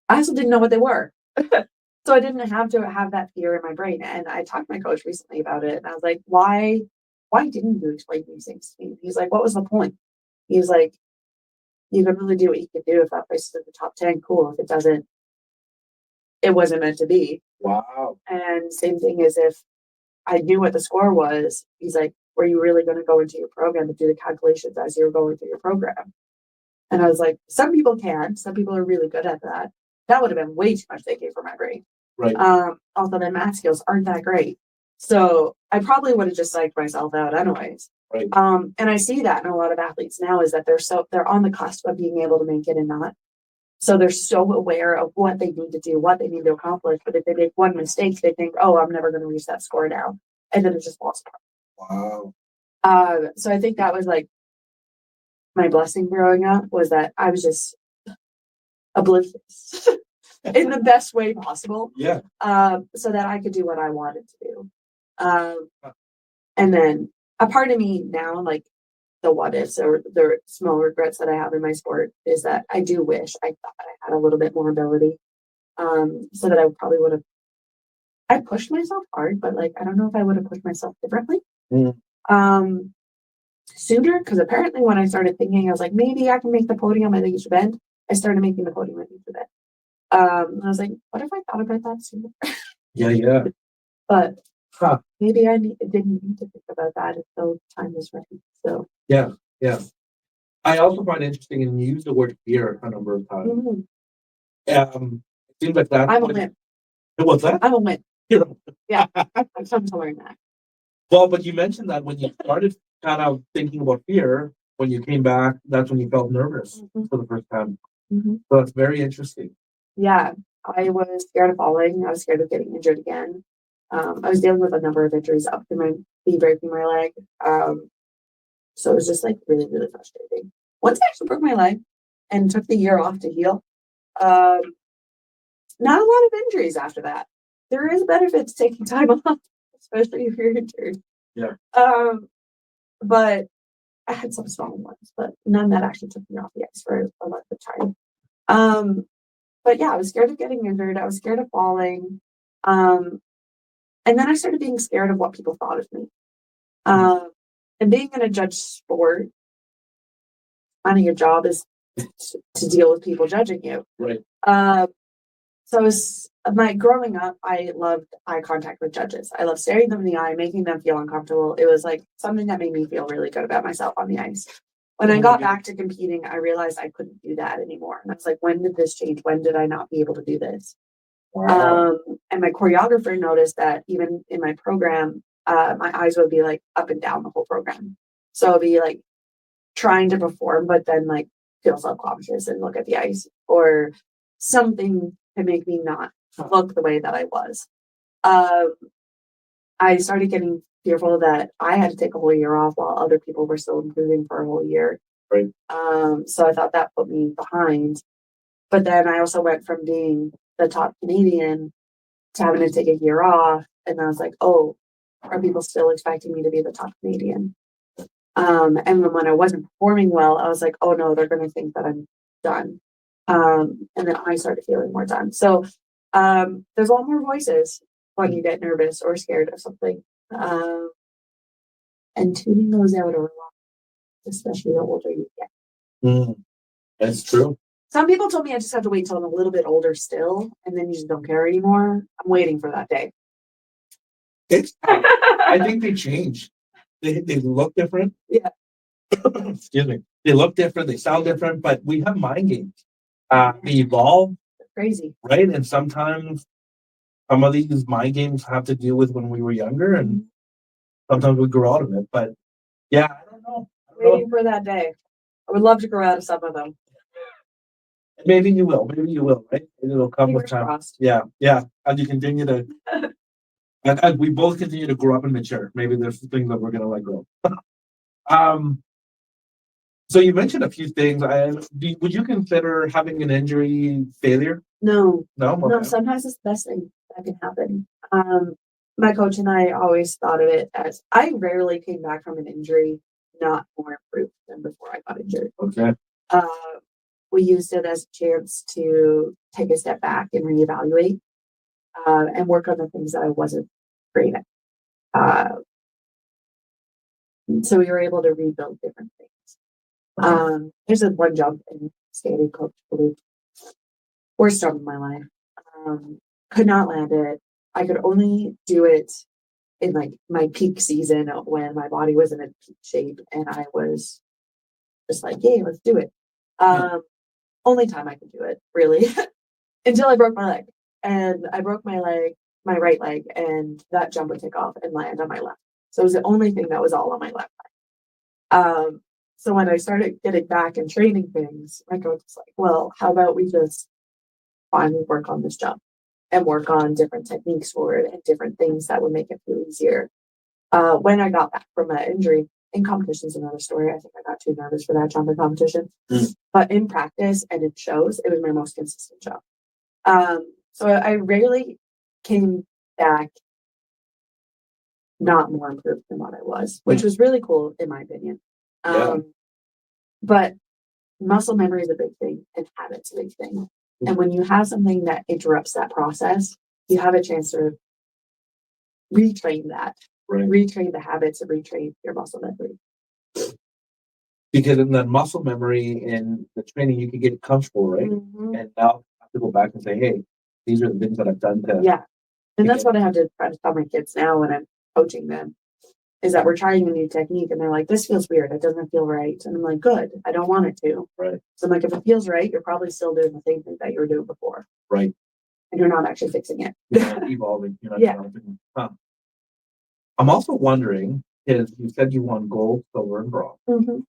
I also didn't know what they were. So I didn't have to have that fear in my brain. And I talked to my coach recently about it. And I was like, why didn't you explain these things to me? He's like, what was the point? He's like, you can really do what you can do. If that place is in the top 10, cool. If it doesn't, it wasn't meant to be. Wow. And same thing as if I knew what the score was. He's like, were you really going to go into your program and do the calculations as you're going through your program? And I was like, some people can. Some people are really good at that. That would have been way too much thinking for my brain. Right. Although my math skills aren't that great. So I probably would have just psyched myself out anyways. Right. And I see that in a lot of athletes now is that they're on the cusp of being able to make it and not. So they're so aware of what they need to do, what they need to accomplish. But if they make one mistake, they think, oh, I'm never going to reach that score now. And then it just falls apart. Wow. So I think that was like my blessing growing up was that I was just oblivious in the best way possible. Yeah. So that I could do what I wanted to do. And then a part of me now, like the what ifs or the small regrets that I have in my sport is that I do wish I thought I had a little bit more ability. So that I probably would have, I pushed myself hard, but like, I don't know if I would have pushed myself differently. Sooner, because apparently when I started thinking, I was like, maybe I can make the podium at each event. I started making the podium at each event. I was like, what if I thought about that sooner? Yeah. But maybe I didn't need to think about that until time was ready. So yeah. I also find it interesting, and you use the word fear a number of times. It seems like that. I'm a win. What's that? I'm a win. Yeah, I've come to learn that. Well, but you mentioned that when you started kind of thinking about fear, when you came back, that's when you felt nervous for the first time. So it's very interesting. Yeah, I was scared of falling. I was scared of getting injured again. I was dealing with a number of injuries up to the breaking my leg. So it was just like really, really frustrating. Once I actually broke my leg and took the year off to heal, not a lot of injuries after that. There is a benefit to taking time off, especially if you're injured. Yeah. But I had some small ones, but none that actually took me off the ice for a lot of time. But yeah, I was scared of getting injured. I was scared of falling. And then I started being scared of what people thought of me. And being in a judge sport, kind of your job is to deal with people judging you. Right. So growing up, I loved eye contact with judges. I loved staring them in the eye, making them feel uncomfortable. It was like something that made me feel really good about myself on the ice. When I got back to competing, I realized I couldn't do that anymore. And I was like, when did this change? When did I not be able to do this? Wow. And my choreographer noticed that even in my program, my eyes would be like up and down the whole program. So I'd be like trying to perform, but then like feel self-conscious and look at the ice or something to make me not look the way that I was. I started getting fearful that I had to take a whole year off while other people were still improving for a whole year. Right. So I thought that put me behind. But then I also went from being the top Canadian to having to take a year off. And I was like, oh, are people still expecting me to be the top Canadian? And then when I wasn't performing well, I was like, oh no, they're going to think that I'm done. And then I started feeling more done. So there's a lot more voices when you get nervous or scared of something. And tuning those out are a lot, especially the older you get. That's true. Some people told me I just have to wait till I'm a little bit older still, and then you just don't care anymore. I'm waiting for that day. I think they change. They look different. Yeah. Excuse me. They look different. They sound different, but we have mind games. They evolve. Crazy. Right? And sometimes some of these mind games have to do with when we were younger, and sometimes we grow out of it. But yeah, I don't know. Waiting for that day. I would love to grow out of some of them. Maybe you will. Maybe you will, right? It'll come with time. Crossed. Yeah. As you continue to As we both continue to grow up and mature, maybe there's things that we're gonna let go. Um, so you mentioned a few things. Would you consider having an injury failure? No, No, no, okay. sometimes it's the best thing that can happen. My coach and I always thought of it as I rarely came back from an injury not more improved than before I got injured. Okay. Uh, we used it as a chance to take a step back and reevaluate and work on the things that I wasn't great at. So we were able to rebuild different things. There's one jump in skating called Blue. Worst jump of my life. Could not land it. I could only do it in like my peak season when my body was in a peak shape and I was just like, yay, let's do it. Only time I could do it, really, until I broke my leg. And I broke my my right leg, and that jump would take off and land on my left. So it was the only thing that was all on my left leg. So when I started getting back and training things, my coach was like, well, how about we just finally work on this jump and work on different techniques for it and different things that would make it feel easier. When I got back from that injury, in competition is another story. I think I got too nervous for that jump in competition. But in practice and in shows, it was my most consistent jump. So I rarely came back not more improved than what I was, which was really cool in my opinion. But muscle memory is a big thing and habits a big thing. And when you have something that interrupts that process, you have a chance to retrain that, retrain the habits and retrain your muscle memory. Because in that muscle memory and the training, you can get comfortable, right? Mm-hmm. And now I have to go back and say, hey, these are the things that I've done to. Yeah. And that's what I have to try to tell my kids now when I'm coaching them, is that we're trying a new technique and they're like, this feels weird. It doesn't feel right. And I'm like, good. I don't want it to. Right. So I'm like, if it feels right, you're probably still doing the same thing that you were doing before. Right. And you're not actually fixing it. You're not evolving. You're not developing. Huh. I'm also wondering, because you said you won gold, silver, and bronze. Mm-hmm.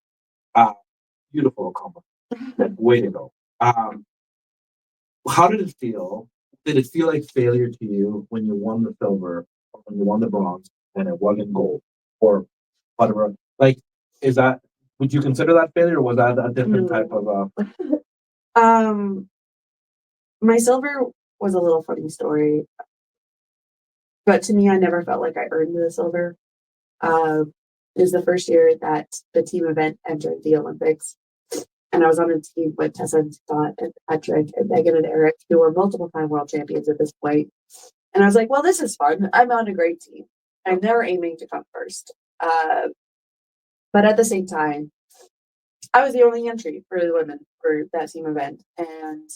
Beautiful accomplishment. Way to go. How did it feel? Did it feel like failure to you when you won the silver or when you won the bronze and it wasn't gold or whatever? Like, would you consider that failure or was that a different type of My silver was a little funny story. But to me, I never felt like I earned the silver. It was the first year that the team event entered the Olympics. And I was on a team with Tessa and Scott and Patrick and Megan and Eric, who were multiple-time world champions at this point. And I was like, well, this is fun. I'm on a great team. I'm never aiming to come first. But at the same time, I was the only entry for the women for that team event. And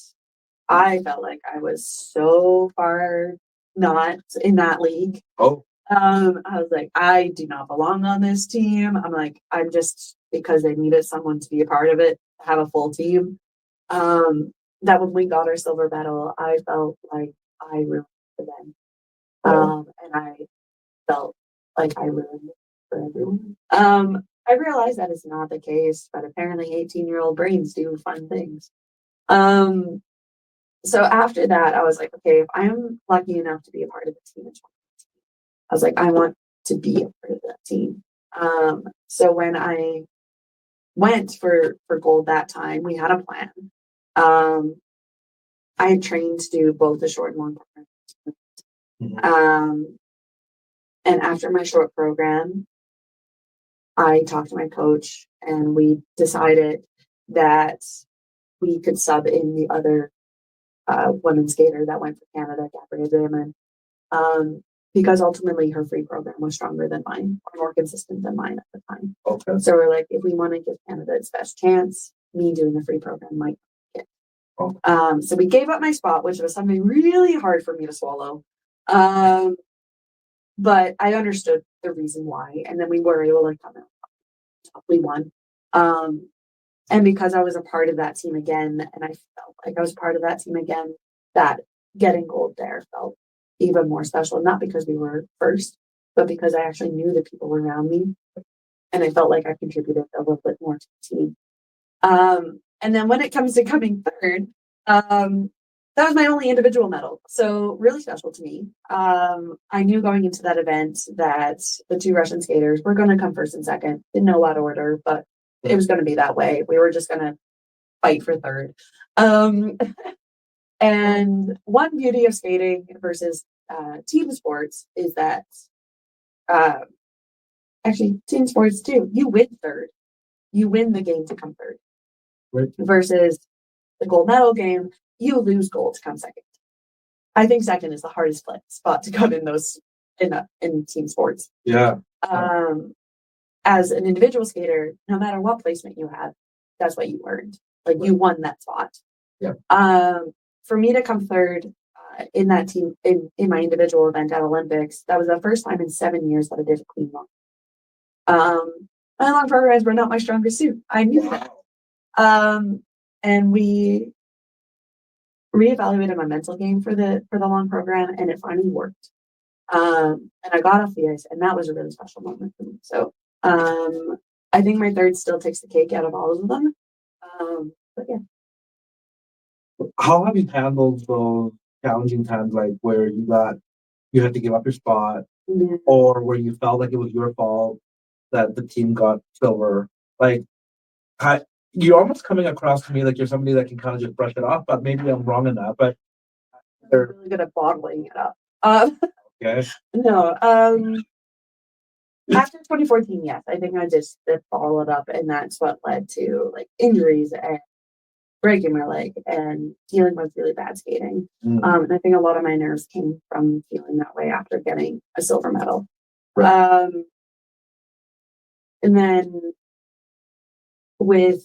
I felt like I was so far not in that league. I was like, I do not belong on this team. I'm like, I'm just, because they needed someone to be a part of it, have a full team. That when we got our silver medal, I felt like I ruined it for them. And I felt like I ruined it for everyone. I realized that is not the case, but apparently 18-year-old brains do fun things. So after that, I was like, okay, if I'm lucky enough to be a part of the team, I was like, I want to be a part of that team. So when I went for gold that time, we had a plan. I had trained to do both the short and long program. And after my short program, I talked to my coach and we decided that we could sub in the other women skater that went for Canada, Gabrielle Zaman, because ultimately her free program was stronger than mine, or more consistent than mine at the time. Okay. So we're like, if we want to give Canada its best chance, me doing the free program might get. Oh. So we gave up my spot, which was something really hard for me to swallow. But I understood the reason why, and then we were able to come out. We won. And because I was a part of that team again, and I felt like I was part of that team again, that getting gold there felt even more special. Not because we were first, but because I actually knew the people around me, and I felt like I contributed a little bit more to the team. And then when it comes to coming third, that was my only individual medal. So really special to me. I knew going into that event that the two Russian skaters were going to come first and second. Didn't know what order, but it was going to be that way. We were just going to fight for third. And one beauty of skating versus team sports is that actually team sports too, you win third. You win the game to come third. Right. Versus the gold medal game, you lose gold to come second. I think second is the hardest spot to come in those in team sports. Yeah. As an individual skater, no matter what placement you had, that's what you earned. Like you won that spot. Yeah. For me to come third in that team in my individual event at Olympics, that was the first time in 7 years that I did a clean long. My long programs were not my strongest suit. I knew that. And we reevaluated my mental game for the long program, and it finally worked. And I got off the ice, and that was a really special moment for me. So I think my third still takes the cake out of all of them. But yeah. How have you handled those challenging times, like where you had to give up your spot, or where you felt like it was your fault that the team got silver? Like, you're almost coming across to me like you're somebody that can kind of just brush it off, but maybe I'm wrong in that. But they're really good at bottling it up. Okay. No. After 2014, yes, I think I just bottled it up, and that's what led to like injuries and breaking my leg and dealing with really bad skating. And I think a lot of my nerves came from feeling that way after getting a silver medal. Right. And then with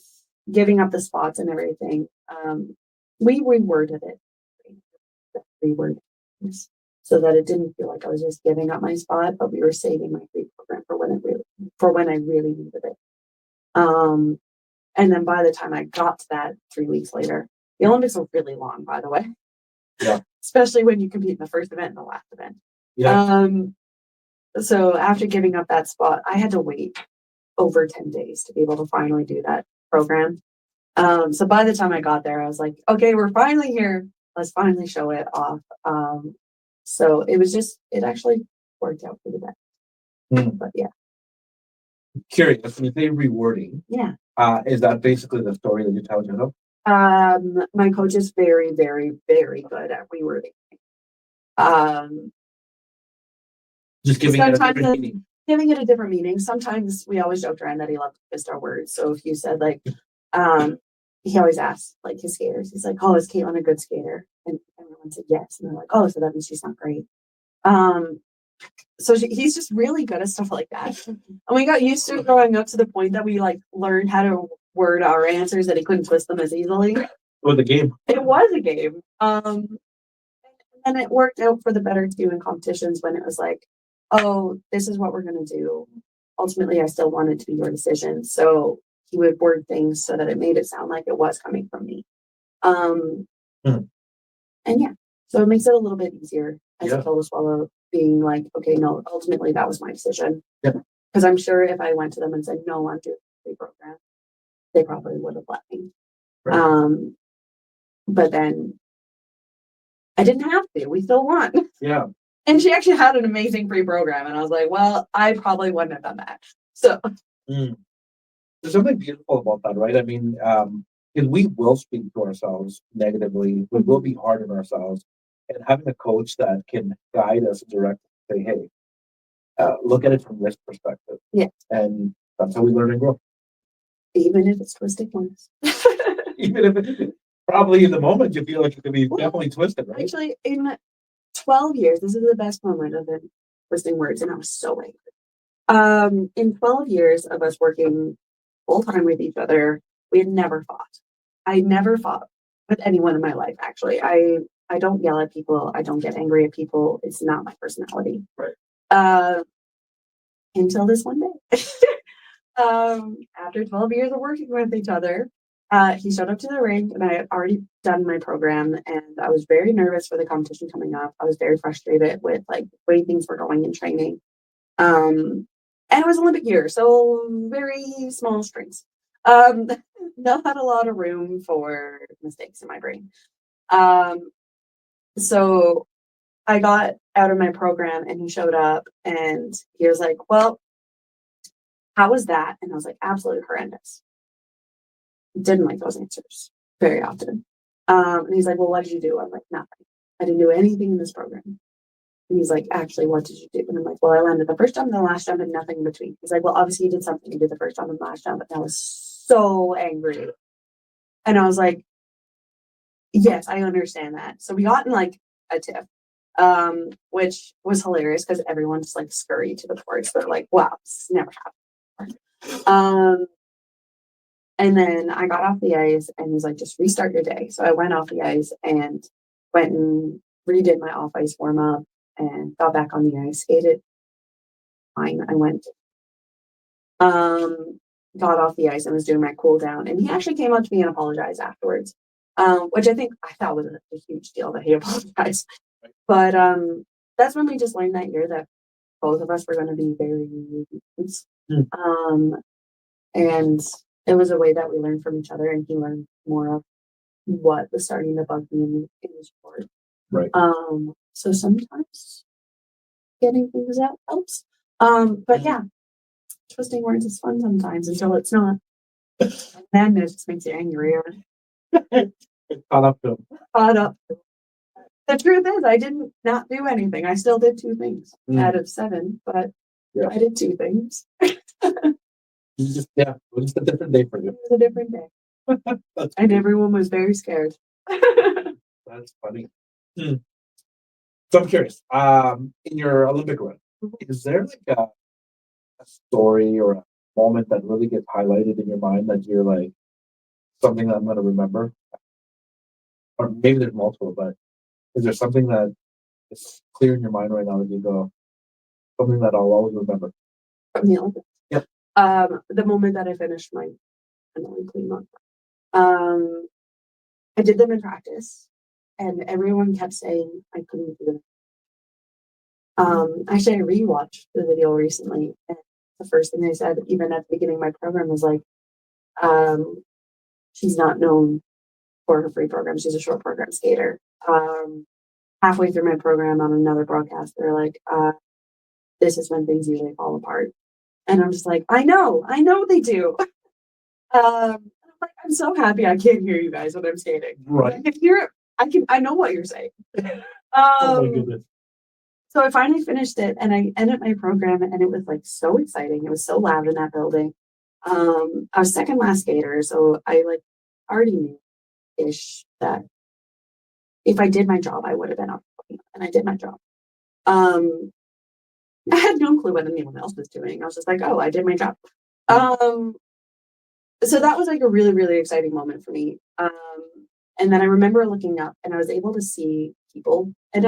giving up the spots and everything, we reworded it. So that it didn't feel like I was just giving up my spot, but we were saving my free program for when I really needed it. And then by the time I got to that 3 weeks later, the Olympics were really long, by the way. Yeah. Especially when you compete in the first event and the last event. Yeah. So after giving up that spot, I had to wait over 10 days to be able to finally do that program. So by the time I got there, I was like, okay, we're finally here. Let's finally show it off. So it actually worked out pretty bad. But yeah. Curious, when you say rewarding, is that basically the story that you tell yourself? My coach is very, very, very good at rewording. Just giving it a different meaning. Giving it a different meaning. Sometimes we always joked around that he loved to twist our words. So if you said like, he always asks like his skaters, he's like, "Oh, is Kaetlyn a good skater?" And everyone said yes, and they're like, "Oh, so that means she's not great." So he's just really good at stuff like that. And we got used to it growing up to the point that we like learned how to word our answers that he couldn't twist them as easily. It was a game. It was a game. And it worked out for the better too in competitions when it was like, oh, this is what we're going to do. Ultimately, I still wanted to be your decision. So he would word things so that it made it sound like it was coming from me. And yeah, so it makes it a little bit easier as a pill to swallow, being like, okay, no, ultimately that was my decision. Because I'm sure if I went to them and said, no, I'm doing a free program, they probably would have let me. Right. But then I didn't have to. We still won. Yeah. And she actually had an amazing free program. And I was like, well, I probably wouldn't have done that. So there's something beautiful about that, right? I mean, because we will speak to ourselves negatively. We will be hard on ourselves. And having a coach that can guide us and direct us, say, hey, look at it from this perspective. Yeah. And that's how we learn and grow. Even if it's twisted once. Even if it, probably in the moment you feel like it could be definitely twisted, right? Actually, in 12 years, this is the best moment of the twisting words, and I was so angry. In 12 years of us working full time with each other, we had never fought. I never fought with anyone in my life, actually. I don't yell at people. I don't get angry at people. It's not my personality. Right. Until this one day. After 12 years of working with each other, he showed up to the rink, and I had already done my program, and I was very nervous for the competition coming up. I was very frustrated with like the way things were going in training. And it was Olympic year, so very small strings. Not a lot of room for mistakes in my brain. So I got out of my program and he showed up and he was like, well, how was that? And I was like, absolutely horrendous. Didn't like those answers very often. And he's like, well, what did you do? I'm like, nothing. I didn't do anything in this program. And he's like, actually, what did you do? And I'm like, well, I landed the first jump and the last jump and nothing in between. He's like, well, obviously you did something. You did the first jump and the last jump. And I was so angry. And I was like, yes, I understand that. So we got in like a tiff, which was hilarious because everyone just like scurried to the porch. They're like, wow, this never happened. And then I got off the ice and he's like, just restart your day. So I went off the ice and went and redid my off ice warm up and got back on the ice, skated fine. I went, got off the ice and was doing my cool down. And he actually came up to me and apologized afterwards, which I thought was a huge deal that he apologized. But that's when we just learned that year that both of us were going to be very close. And it was a way that we learned from each other, and he learned more of what was starting to bug me in the sport. Right. So sometimes getting things out helps. But yeah, twisting words is fun sometimes until it's not. And then it just makes you angrier. Caught up to him. Caught up. The truth is, I didn't not do anything. I still did 2 things out of 7, but I did 2 things. It was just a different day for you. It was a different day. And everyone was very scared. That's funny. So I'm curious, in your Olympic run, is there like a story or a moment that really gets highlighted in your mind that you're like, something that I'm going to remember? Or maybe there's multiple, but is there something that is clear in your mind right now that you go, something that I'll always remember? From the Olympics? Yep. The moment that I finished my annoying clean month. I did them in practice, and everyone kept saying I couldn't do them. Actually, I rewatched the video recently, and the first thing they said, even at the beginning of my program, was like, she's not known for her free program. She's a short program skater. Halfway through my program on another broadcast, they're like, this is when things usually fall apart. And I'm just like, I know they do. I'm so happy I can't hear you guys when I'm skating. Right. I can hear it. I know what you're saying. Oh my goodness. So I finally finished it and I ended my program and it was like so exciting. It was so loud in that building. I was second last skater, so I like already knew ish that if I did my job, I would have been up, and I did my job. I had no clue what anyone else was doing. I was just like, oh, I did my job. So that was like a really, really exciting moment for me. And then I remember looking up and I was able to see people, and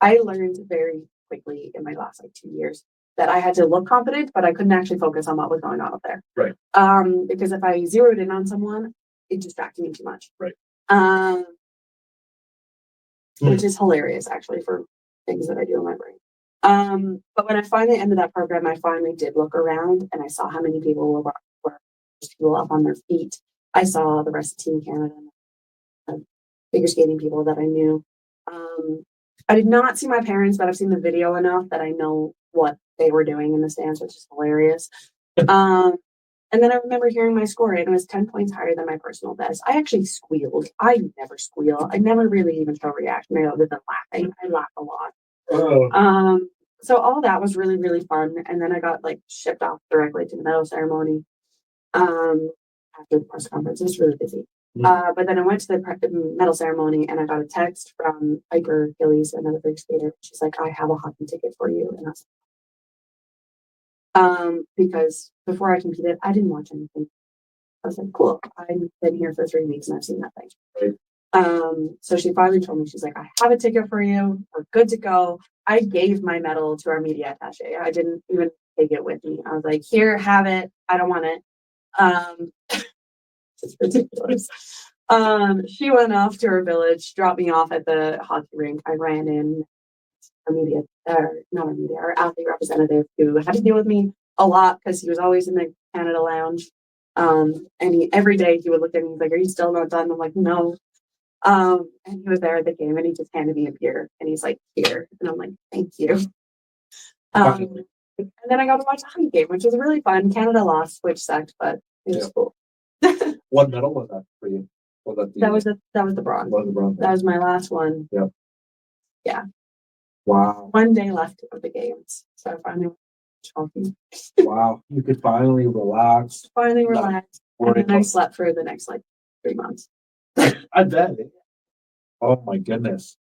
I learned very quickly in my last like 2 years that I had to look confident, but I couldn't actually focus on what was going on up there. Right. Because if I zeroed in on someone, it distracted me too much. Right. Which is hilarious actually for things that I do in my brain. But when I finally ended that program, I finally did look around and I saw how many people were people up on their feet. I saw the rest of Team Canada, figure skating people that I knew. I did not see my parents, but I've seen the video enough that I know what they were doing in the stands, which is hilarious. And then I remember hearing my score, and it was 10 points higher than my personal best. I actually squealed. I never squeal. I never really even show reaction other than laughing. I laugh a lot. Oh. So all that was really, really fun. And then I got like shipped off directly to the medal ceremony. After the press conference, it was really busy. But then I went to the medal ceremony and I got a text from Piper Gillies, another big skater. She's like, I have a hockey ticket for you. And I was like, because before I competed, I didn't watch anything. I was like, cool. I've been here for 3 weeks and I've seen nothing. Right. So she finally told me, she's like, I have a ticket for you. We're good to go. I gave my medal to our media attaché. I didn't even take it with me. I was like, here, have it. I don't want it. It's ridiculous. She went off to her village, dropped me off at the hockey rink. I ran in our athlete representative who had to deal with me a lot because he was always in the Canada lounge. And every day he would look at me, he's like, are you still not done? I'm like, no. And he was there at the game and he just handed me a beer and he's like, here. And I'm like, thank you. And then I got to watch a hockey game, which was really fun. Canada lost, which sucked, but it was cool. What medal was that for you? Was that that was the bronze. That was my last one. Yeah. Yeah. Wow. 1 day left of the games. So I finally hockey. Wow. You could finally relax. Finally relaxed. And then I slept for the next 3 months. I bet. Oh my goodness.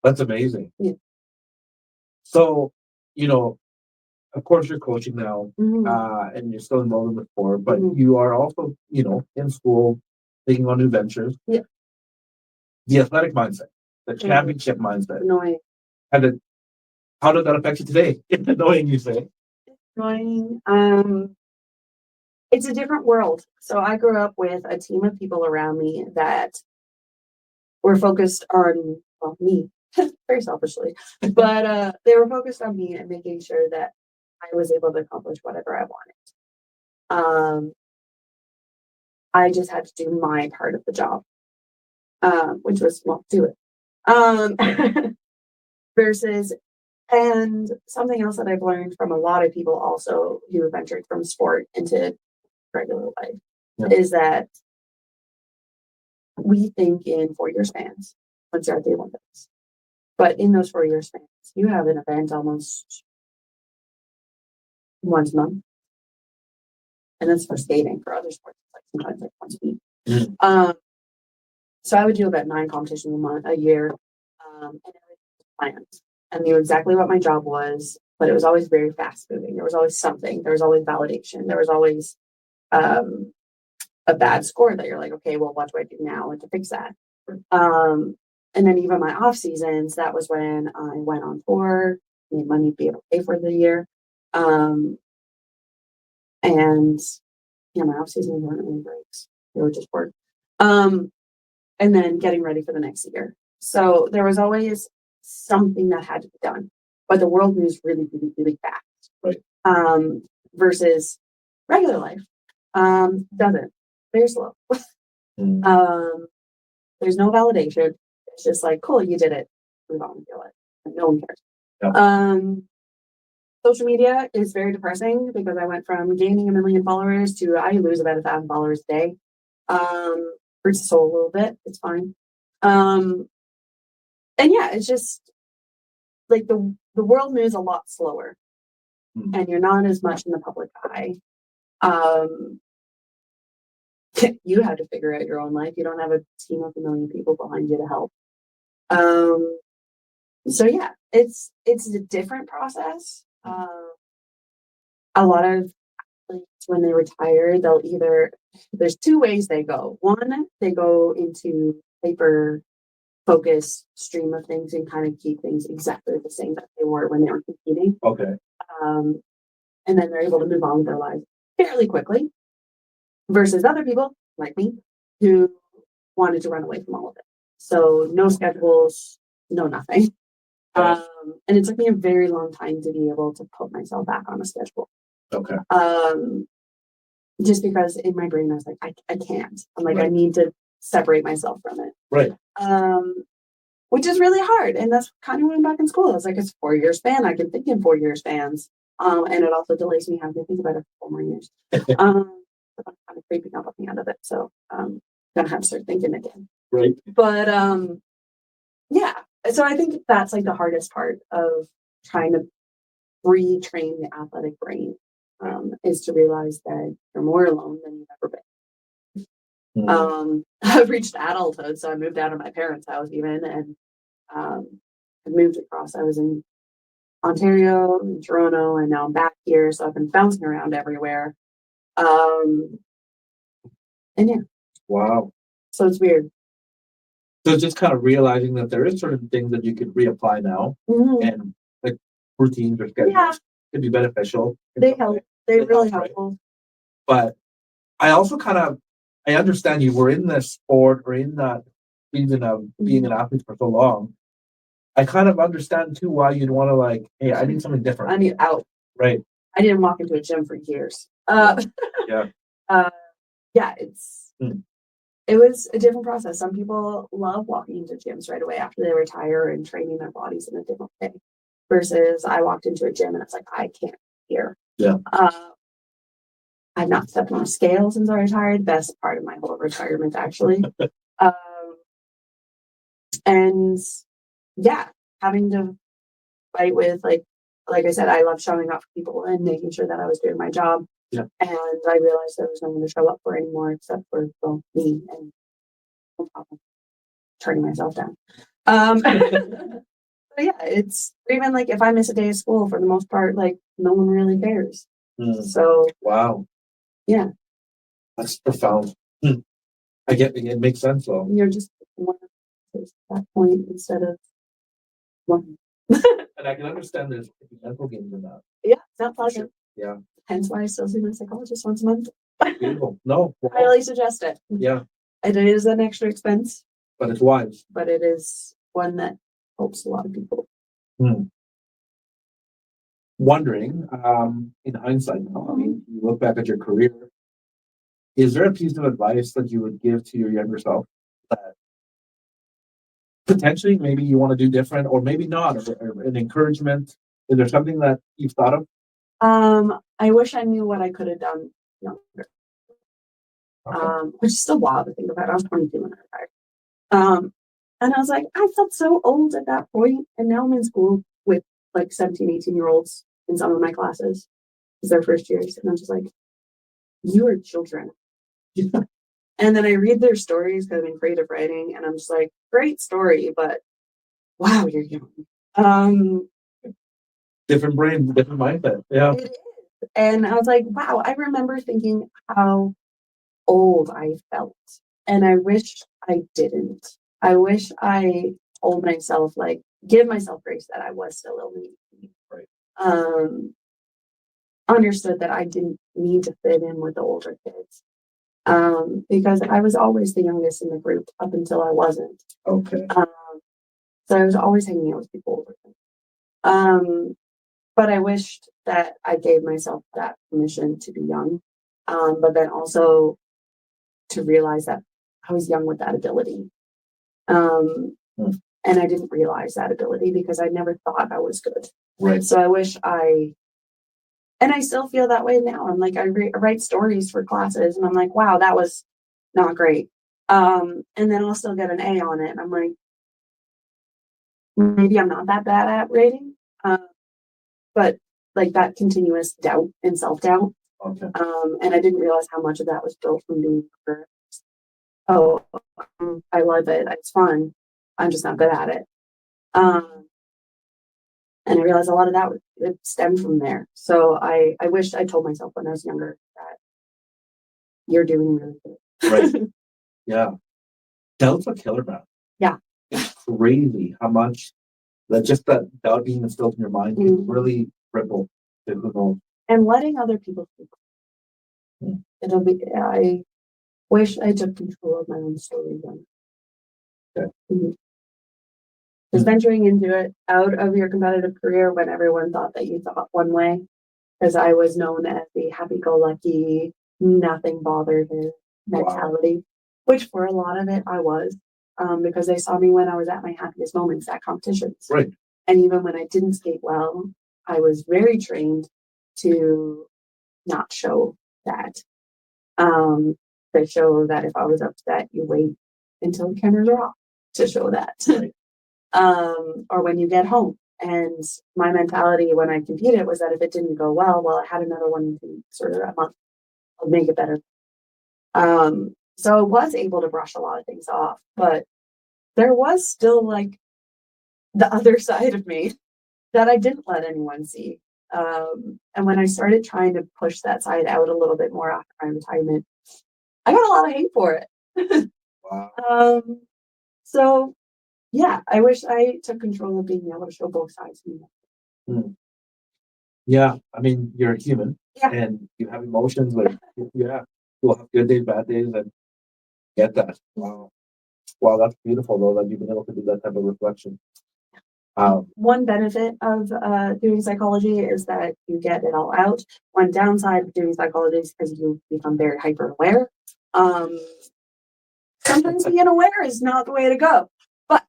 That's amazing. Yeah. So, of course you're coaching now, Mm-hmm. and you're still involved in the sport, but Mm-hmm. you are also, in school, taking on new ventures. Yeah. The athletic mindset, the championship mindset. Annoying. How did that affect you today? Annoying, you say? Annoying. It's a different world. So I grew up with a team of people around me that were focused on, well, me, very selfishly, but they were focused on me and making sure that I was able to accomplish whatever I wanted. I just had to do my part of the job, which was, well, do it. Versus, and something else that I've learned from a lot of people also who have ventured from sport into regular life is that we think in 4-year spans once you're at the Olympics. But in those 4-year spans, you have an event almost once a month. And that's for skating. For other sports, it's sometimes once a week. Mm-hmm. So I would do about 9 competitions a year, and everything was planned. I knew exactly what my job was, but it was always very fast moving. There was always something. There was always validation. There was always a bad score that you're like, okay, well, what do I do now to fix that? And then even my off seasons, that was when I went on tour, made money to be able to pay for the year. And my off seasons weren't really breaks. They were just work. And then getting ready for the next year. So there was always something that had to be done. But the world moves really, really, really fast. Right. Versus regular life. Doesn't. Very slow. There's no validation. It's just like, cool, you did it. Move on and do it. And no one cares. Yep. Social media is very depressing because I went from gaining 1 million followers to I lose about 1,000 followers a day. Hurts the soul a little bit. It's fine. And yeah, it's just like the world moves a lot slower, and you're not as much in the public eye. You have to figure out your own life. You don't have a team of 1 million people behind you to help. So yeah, it's a different process. A lot of athletes, when they retire, they'll there's 2 ways they go. One, they go into hyper focused stream of things and kind of keep things exactly the same that they were when they were competing. Okay. And then they're able to move on with their lives fairly quickly. Versus other people like me who wanted to run away from all of it. So no schedules, no nothing. And it took me a very long time to be able to put myself back on a schedule. Okay. Just because in my brain I was like, I can't. I'm like, right. I need to separate myself from it. Right. Which is really hard. And that's kind of when I'm back in school. I was like, it's a 4-year span. I can think in 4-year spans. And it also delays me having to think about it for 4 more years. I'm kind of creeping up on the end of it. So gonna have to start thinking again. Right. But yeah. So I think that's like the hardest part of trying to retrain the athletic brain, is to realize that you're more alone than you've ever been. Mm-hmm. I've reached adulthood, so I moved out of my parents' house even, and I moved across. I was in Ontario, in Toronto, and now I'm back here. So I've been bouncing around everywhere. And yeah. Wow. So it's weird. So just kind of realizing that there is certain things that you could reapply now, and like routines or schedules could be beneficial. They help. They're really helpful. But I also I understand you were in this sport or in that season of being an athlete for so long. I kind of understand too why you'd want to hey, I need something different. I need out. Right. I didn't walk into a gym for years. Yeah, it's it was a different process. Some people love walking into gyms right away after they retire and training their bodies in a different way. Versus I walked into a gym and it's like, I can't here. Yeah. I've not stepped on a scale since I retired. Best part of my whole retirement, actually. um, and yeah, having to fight with like I said, I love showing up for people and making sure that I was doing my job. Yeah. And I realized there was no one to show up for anymore except for me and no problem turning myself down. But yeah, it's even like if I miss a day of school, for the most part, like no one really cares. So wow, yeah, that's profound. I get it. Makes sense though. You're just one at that point instead of one. And I can understand there's mental games in that. Yeah, it's not pleasant. Yeah. Hence why I still see my psychologist once a month. Beautiful. No. I highly suggest it. Yeah. And it is an extra expense. But it's wise. But it is one that helps a lot of people. Wondering, in hindsight now, I mean, you look back at your career, is there a piece of advice that you would give to your younger self that potentially maybe you want to do different or maybe not, or an encouragement? Is there something that you've thought of? I wish I knew what I could have done younger. Okay. Which is still wild to think about. I was 22 when I retired. And I was like, I felt so old at that point. And now I'm in school with like 17, 18-year-olds in some of my classes. It's their first years. And I'm just like, you are children. And then I read their stories because I'm in creative writing. And I'm just like, great story, but wow, you're young. Different brain, different mindset. Yeah. It is. And I was like, wow, I remember thinking how old I felt. And I wish I didn't. I wish I told myself, like, give myself grace that I was still only 18. Right. Understood that I didn't need to fit in with the older kids. Because I was always the youngest in the group up until I wasn't. Okay. So I was always hanging out with people older. But I wished that I gave myself that permission to be young. But then also to realize that I was young with that ability. And I didn't realize that ability because I never thought I was good. Right. So I wish and I still feel that way now. I'm like, I write stories for classes and I'm like, wow, that was not great. And then I'll still get an A on it. And I'm like, maybe I'm not that bad at writing. But like that continuous doubt and self-doubt. Okay. And I didn't realize how much of that was built from being I love it. It's fun. I'm just not good at it. And I realized a lot of that it stemmed from there. So I wished I told myself when I was younger that you're doing really good. Right. Yeah. Doubt's a killer, man. Yeah. It's crazy how much that doubt being instilled in your mind can really ripple. And letting other people speak. I wish I took control of my own story then. Okay. Just venturing into it out of your competitive career when everyone thought that you thought one way, because I was known as the happy-go-lucky, nothing bothered mentality, which for a lot of it I was, because they saw me when I was at my happiest moments at competitions. Right. And even when I didn't skate well, I was very trained to not show that. To show that if I was upset, you wait until the cameras are off to show that. Right. Or when you get home. And my mentality when I competed was that if it didn't go well, I had another one in sort of a month. I'll make it better. So I was able to brush a lot of things off, but there was still like the other side of me that I didn't let anyone see. And when I started trying to push that side out a little bit more after my retirement, I got a lot of hate for it. Wow. So yeah, I wish I took control of being able to show both sides. Yeah, I mean, you're a human, Yeah. and you have emotions. Like, yeah, you'll have good days, bad days, and get that. Wow, that's beautiful though that you've been able to do that type of reflection. One benefit of doing psychology is that you get it all out. One downside of doing psychology is because you become very hyper aware. Sometimes being aware is not the way to go. But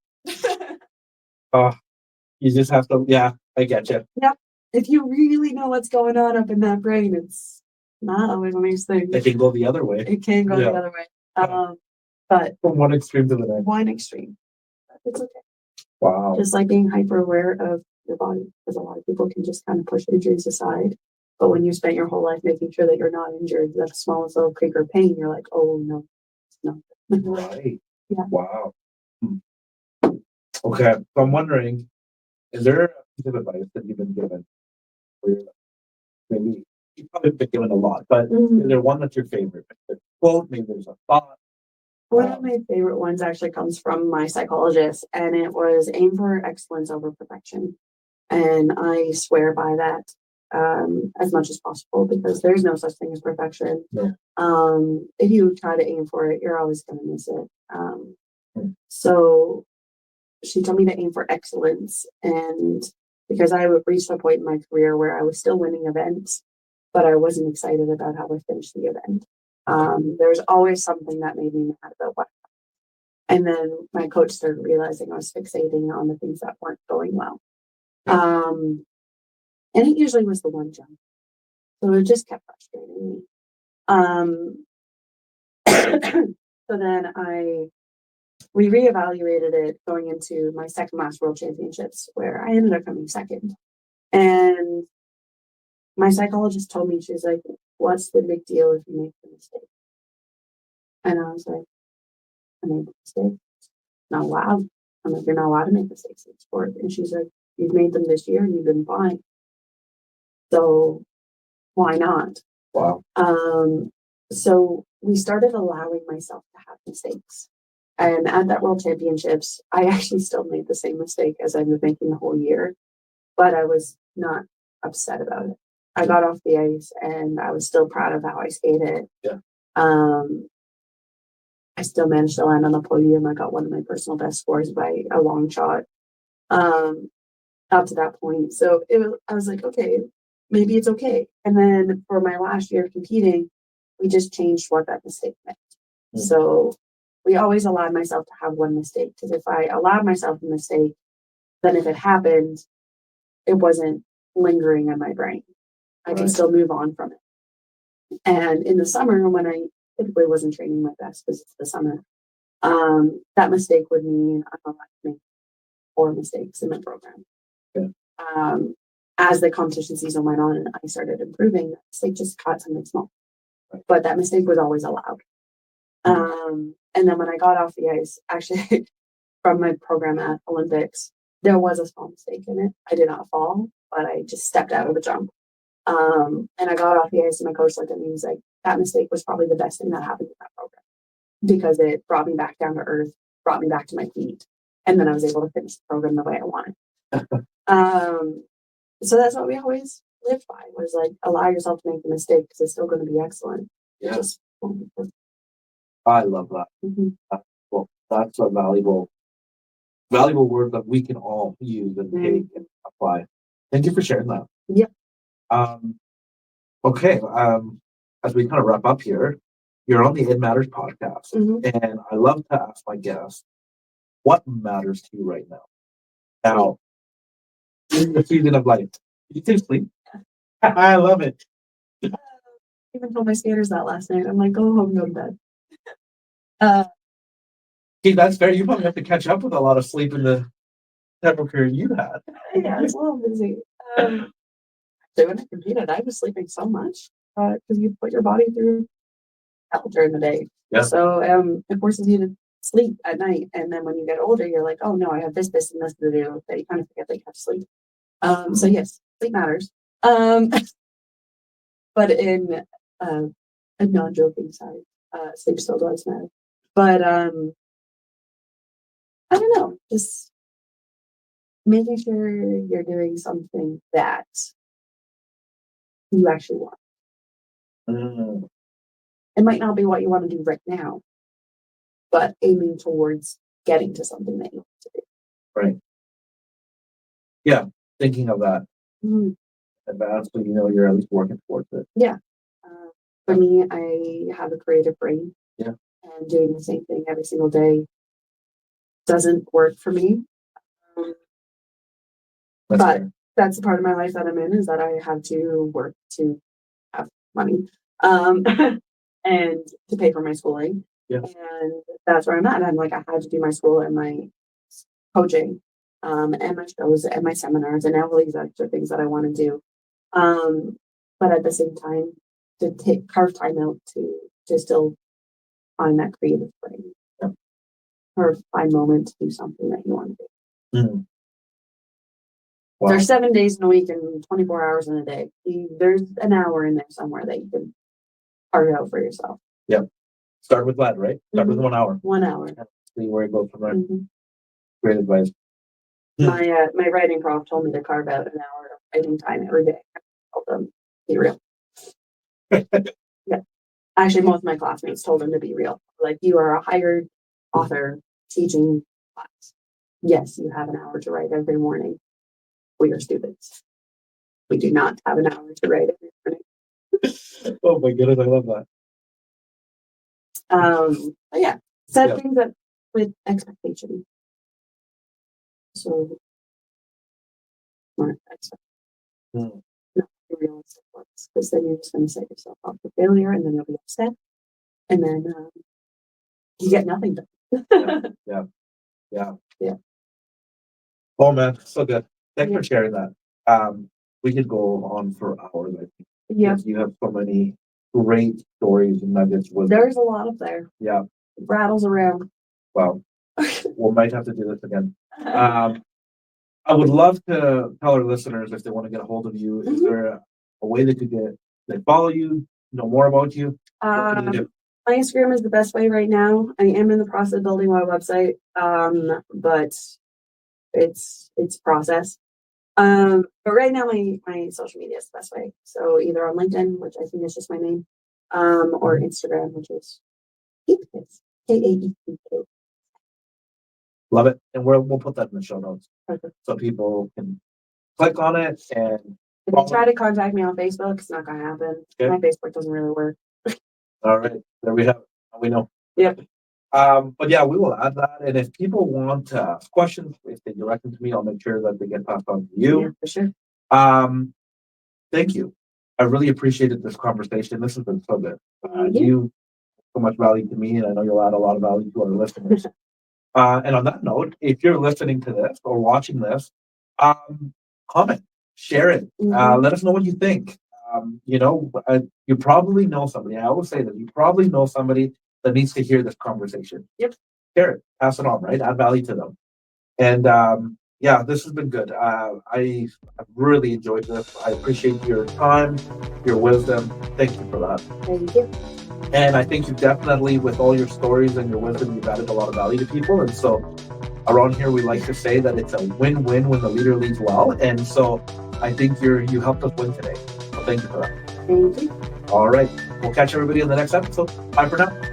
You just have to, yeah, I get you. yep, if you really know what's going on up in that brain, it's not always a nice thing. It can go the other way. It can go the other way. But From one extreme to the next. one extreme. It's okay. Wow. Just like being hyper aware of your body, because a lot of people can just kind of push injuries aside. But when you spent your whole life making sure that you're not injured, that smallest little creak or pain, you're like, oh no, no. Right. Yeah. Wow. Okay. So I'm wondering, is there a piece of advice that you've been given? Maybe you've probably been given a lot, but is there one that's your favorite? Maybe there's a quote, maybe there's a thought. One of my favorite ones actually comes from my psychologist, and it was aim for excellence over perfection. And I swear by that as much as possible, because there's no such thing as perfection. No. If you try to aim for it, you're always going to miss it. So she told me to aim for excellence, and because I would reach a point in my career where I was still winning events, but I wasn't excited about how I finished the event. There's always something that made me mad about what happened. And then my coach started realizing I was fixating on the things that weren't going well. And it usually was the one jump. So it just kept frustrating me. So then we reevaluated it going into my second last World Championships, where I ended up coming second. And my psychologist told me, she's like, what's the big deal if you make a mistake? And I was like, I made a mistake. Not allowed. I'm like, you're not allowed to make mistakes in sport. And she's like, you've made them this year and you've been fine. So why not? Wow. So we started allowing myself to have mistakes. And at that World Championships, I actually still made the same mistake as I've been making the whole year, but I was not upset about it. I got off the ice and I was still proud of how I skated. Yeah. I still managed to land on the podium. I got one of my personal best scores by a long shot up to that point. So I was like, okay, maybe it's okay. And then for my last year of competing, we just changed what that mistake meant. So we always allowed myself to have one mistake, because if I allowed myself a mistake, then if it happened, it wasn't lingering in my brain. I could still move on from it. And in the summer, when I typically wasn't training my best because it's the summer, that mistake would mean I'm allowed to make 4 mistakes in my program. Yeah. As the competition season went on and I started improving, that mistake just caught something small. Right. But that mistake was always allowed. And then when I got off the ice, actually from my program at Olympics, there was a small mistake in it. I did not fall, but I just stepped out of the jump. And I got off the ice and my coach looked at me and was like, that mistake was probably the best thing that happened in that program, because it brought me back down to earth, brought me back to my feet. And then I was able to finish the program the way I wanted. So that's what we always lived by, was like, allow yourself to make the mistake because it's still going to be excellent. Yeah. Just I love that. Well, that's a valuable word that we can all use and take and apply. Thank you for sharing that. Yep. Okay. As we kind of wrap up here, you're on the It Matters podcast, and I love to ask my guests, what matters to you right now? Now, in the season of life, you can sleep. I love it. Even told my skaters that last night. I'm like, go home, go to bed. Okay, that's fair. You probably have to catch up with a lot of sleep in the type of career you had. Yeah, it's a little busy. So when I competed, I was sleeping so much because you put your body through hell during the day. Yeah. So it forces you to sleep at night. And then when you get older, you're like, oh no, I have this, and this to do. That you kind of forget that you have to sleep. So yes, sleep matters. But in a non-joking side, sleep still does matter. But I don't know, just making sure you're doing something that you actually want. It might not be what you want to do right now, but aiming towards getting to something that you want to do. Right. Yeah, thinking of that. Advanced, so you know you're at least working towards it. Yeah. For me, I have a creative brain. Yeah. and doing the same thing every single day doesn't work for me. But that's the part of my life that I'm in, is that I have to work to have money, and to pay for my schooling. Yeah. And that's where I'm at. I'm like, I had to do my school and my coaching, and my shows and my seminars and all these extra things that I want to do. But at the same time, to carve time out to still find that creative brain, or find moment to do something that you want to do. Mm. Wow. There's 7 days in a week and 24 hours in a day. There's an hour in there somewhere that you can carve out for yourself. Yep. Start with that, right? Start with 1 hour. 1 hour. See where it goes from there. Mm-hmm. Great advice. My writing prof told me to carve out an hour of writing time every day. I told them, be real. Yeah. Actually, most of my classmates told them to be real. Like, you are a hired author teaching class. Yes, you have an hour to write every morning. We are students. We do not have an hour to write every morning. Oh my goodness, I love that. But yeah, set things up with expectation. So, smart expectation. Not realistic ones, because then you're just going to set yourself up for failure, and then you'll be upset, and then you get nothing done. Yeah. Oh man, so good. Thanks for sharing that. We could go on for hours, I think. Yeah. You have so many great stories and nuggets. There's a lot up there. Yeah. It rattles around. Well, we might have to do this again. I would love to tell our listeners, if they want to get a hold of you, is there a way they could follow you, know more about you? What can they do? My Instagram is the best way right now. I am in the process of building my website, but it's process. But right now my social media is the best way. So either on LinkedIn, which I think is just my name, or Instagram, which is Kaetlyn. Love it. And we'll put that in the show notes. Perfect. So people can click on it. And if you try to contact me on Facebook, it's not going to happen. Okay. My Facebook doesn't really work. All right. There we have it. We know. Yep. But yeah, we will add that. And if people want questions, if they direct them to me, I'll make sure that they get passed on to you. Yeah, for sure. Thank you. I really appreciated this conversation. This has been so good. You so much value to me, and I know you'll add a lot of value to our listeners. And on that note, if you're listening to this or watching this, comment, share it. Let us know what you think. You probably know somebody. I always say that you probably know somebody that needs to hear this conversation. Yep. Share it. Pass it on, right? Add value to them. And this has been good. I've really enjoyed this. I appreciate your time, your wisdom. Thank you for that. Thank you. And I think you definitely, with all your stories and your wisdom, you've added a lot of value to people. And so around here, we like to say that it's a win-win when the leader leads well. And so I think you helped us win today. So thank you for that. Thank you. All right. We'll catch everybody in the next episode. Bye for now.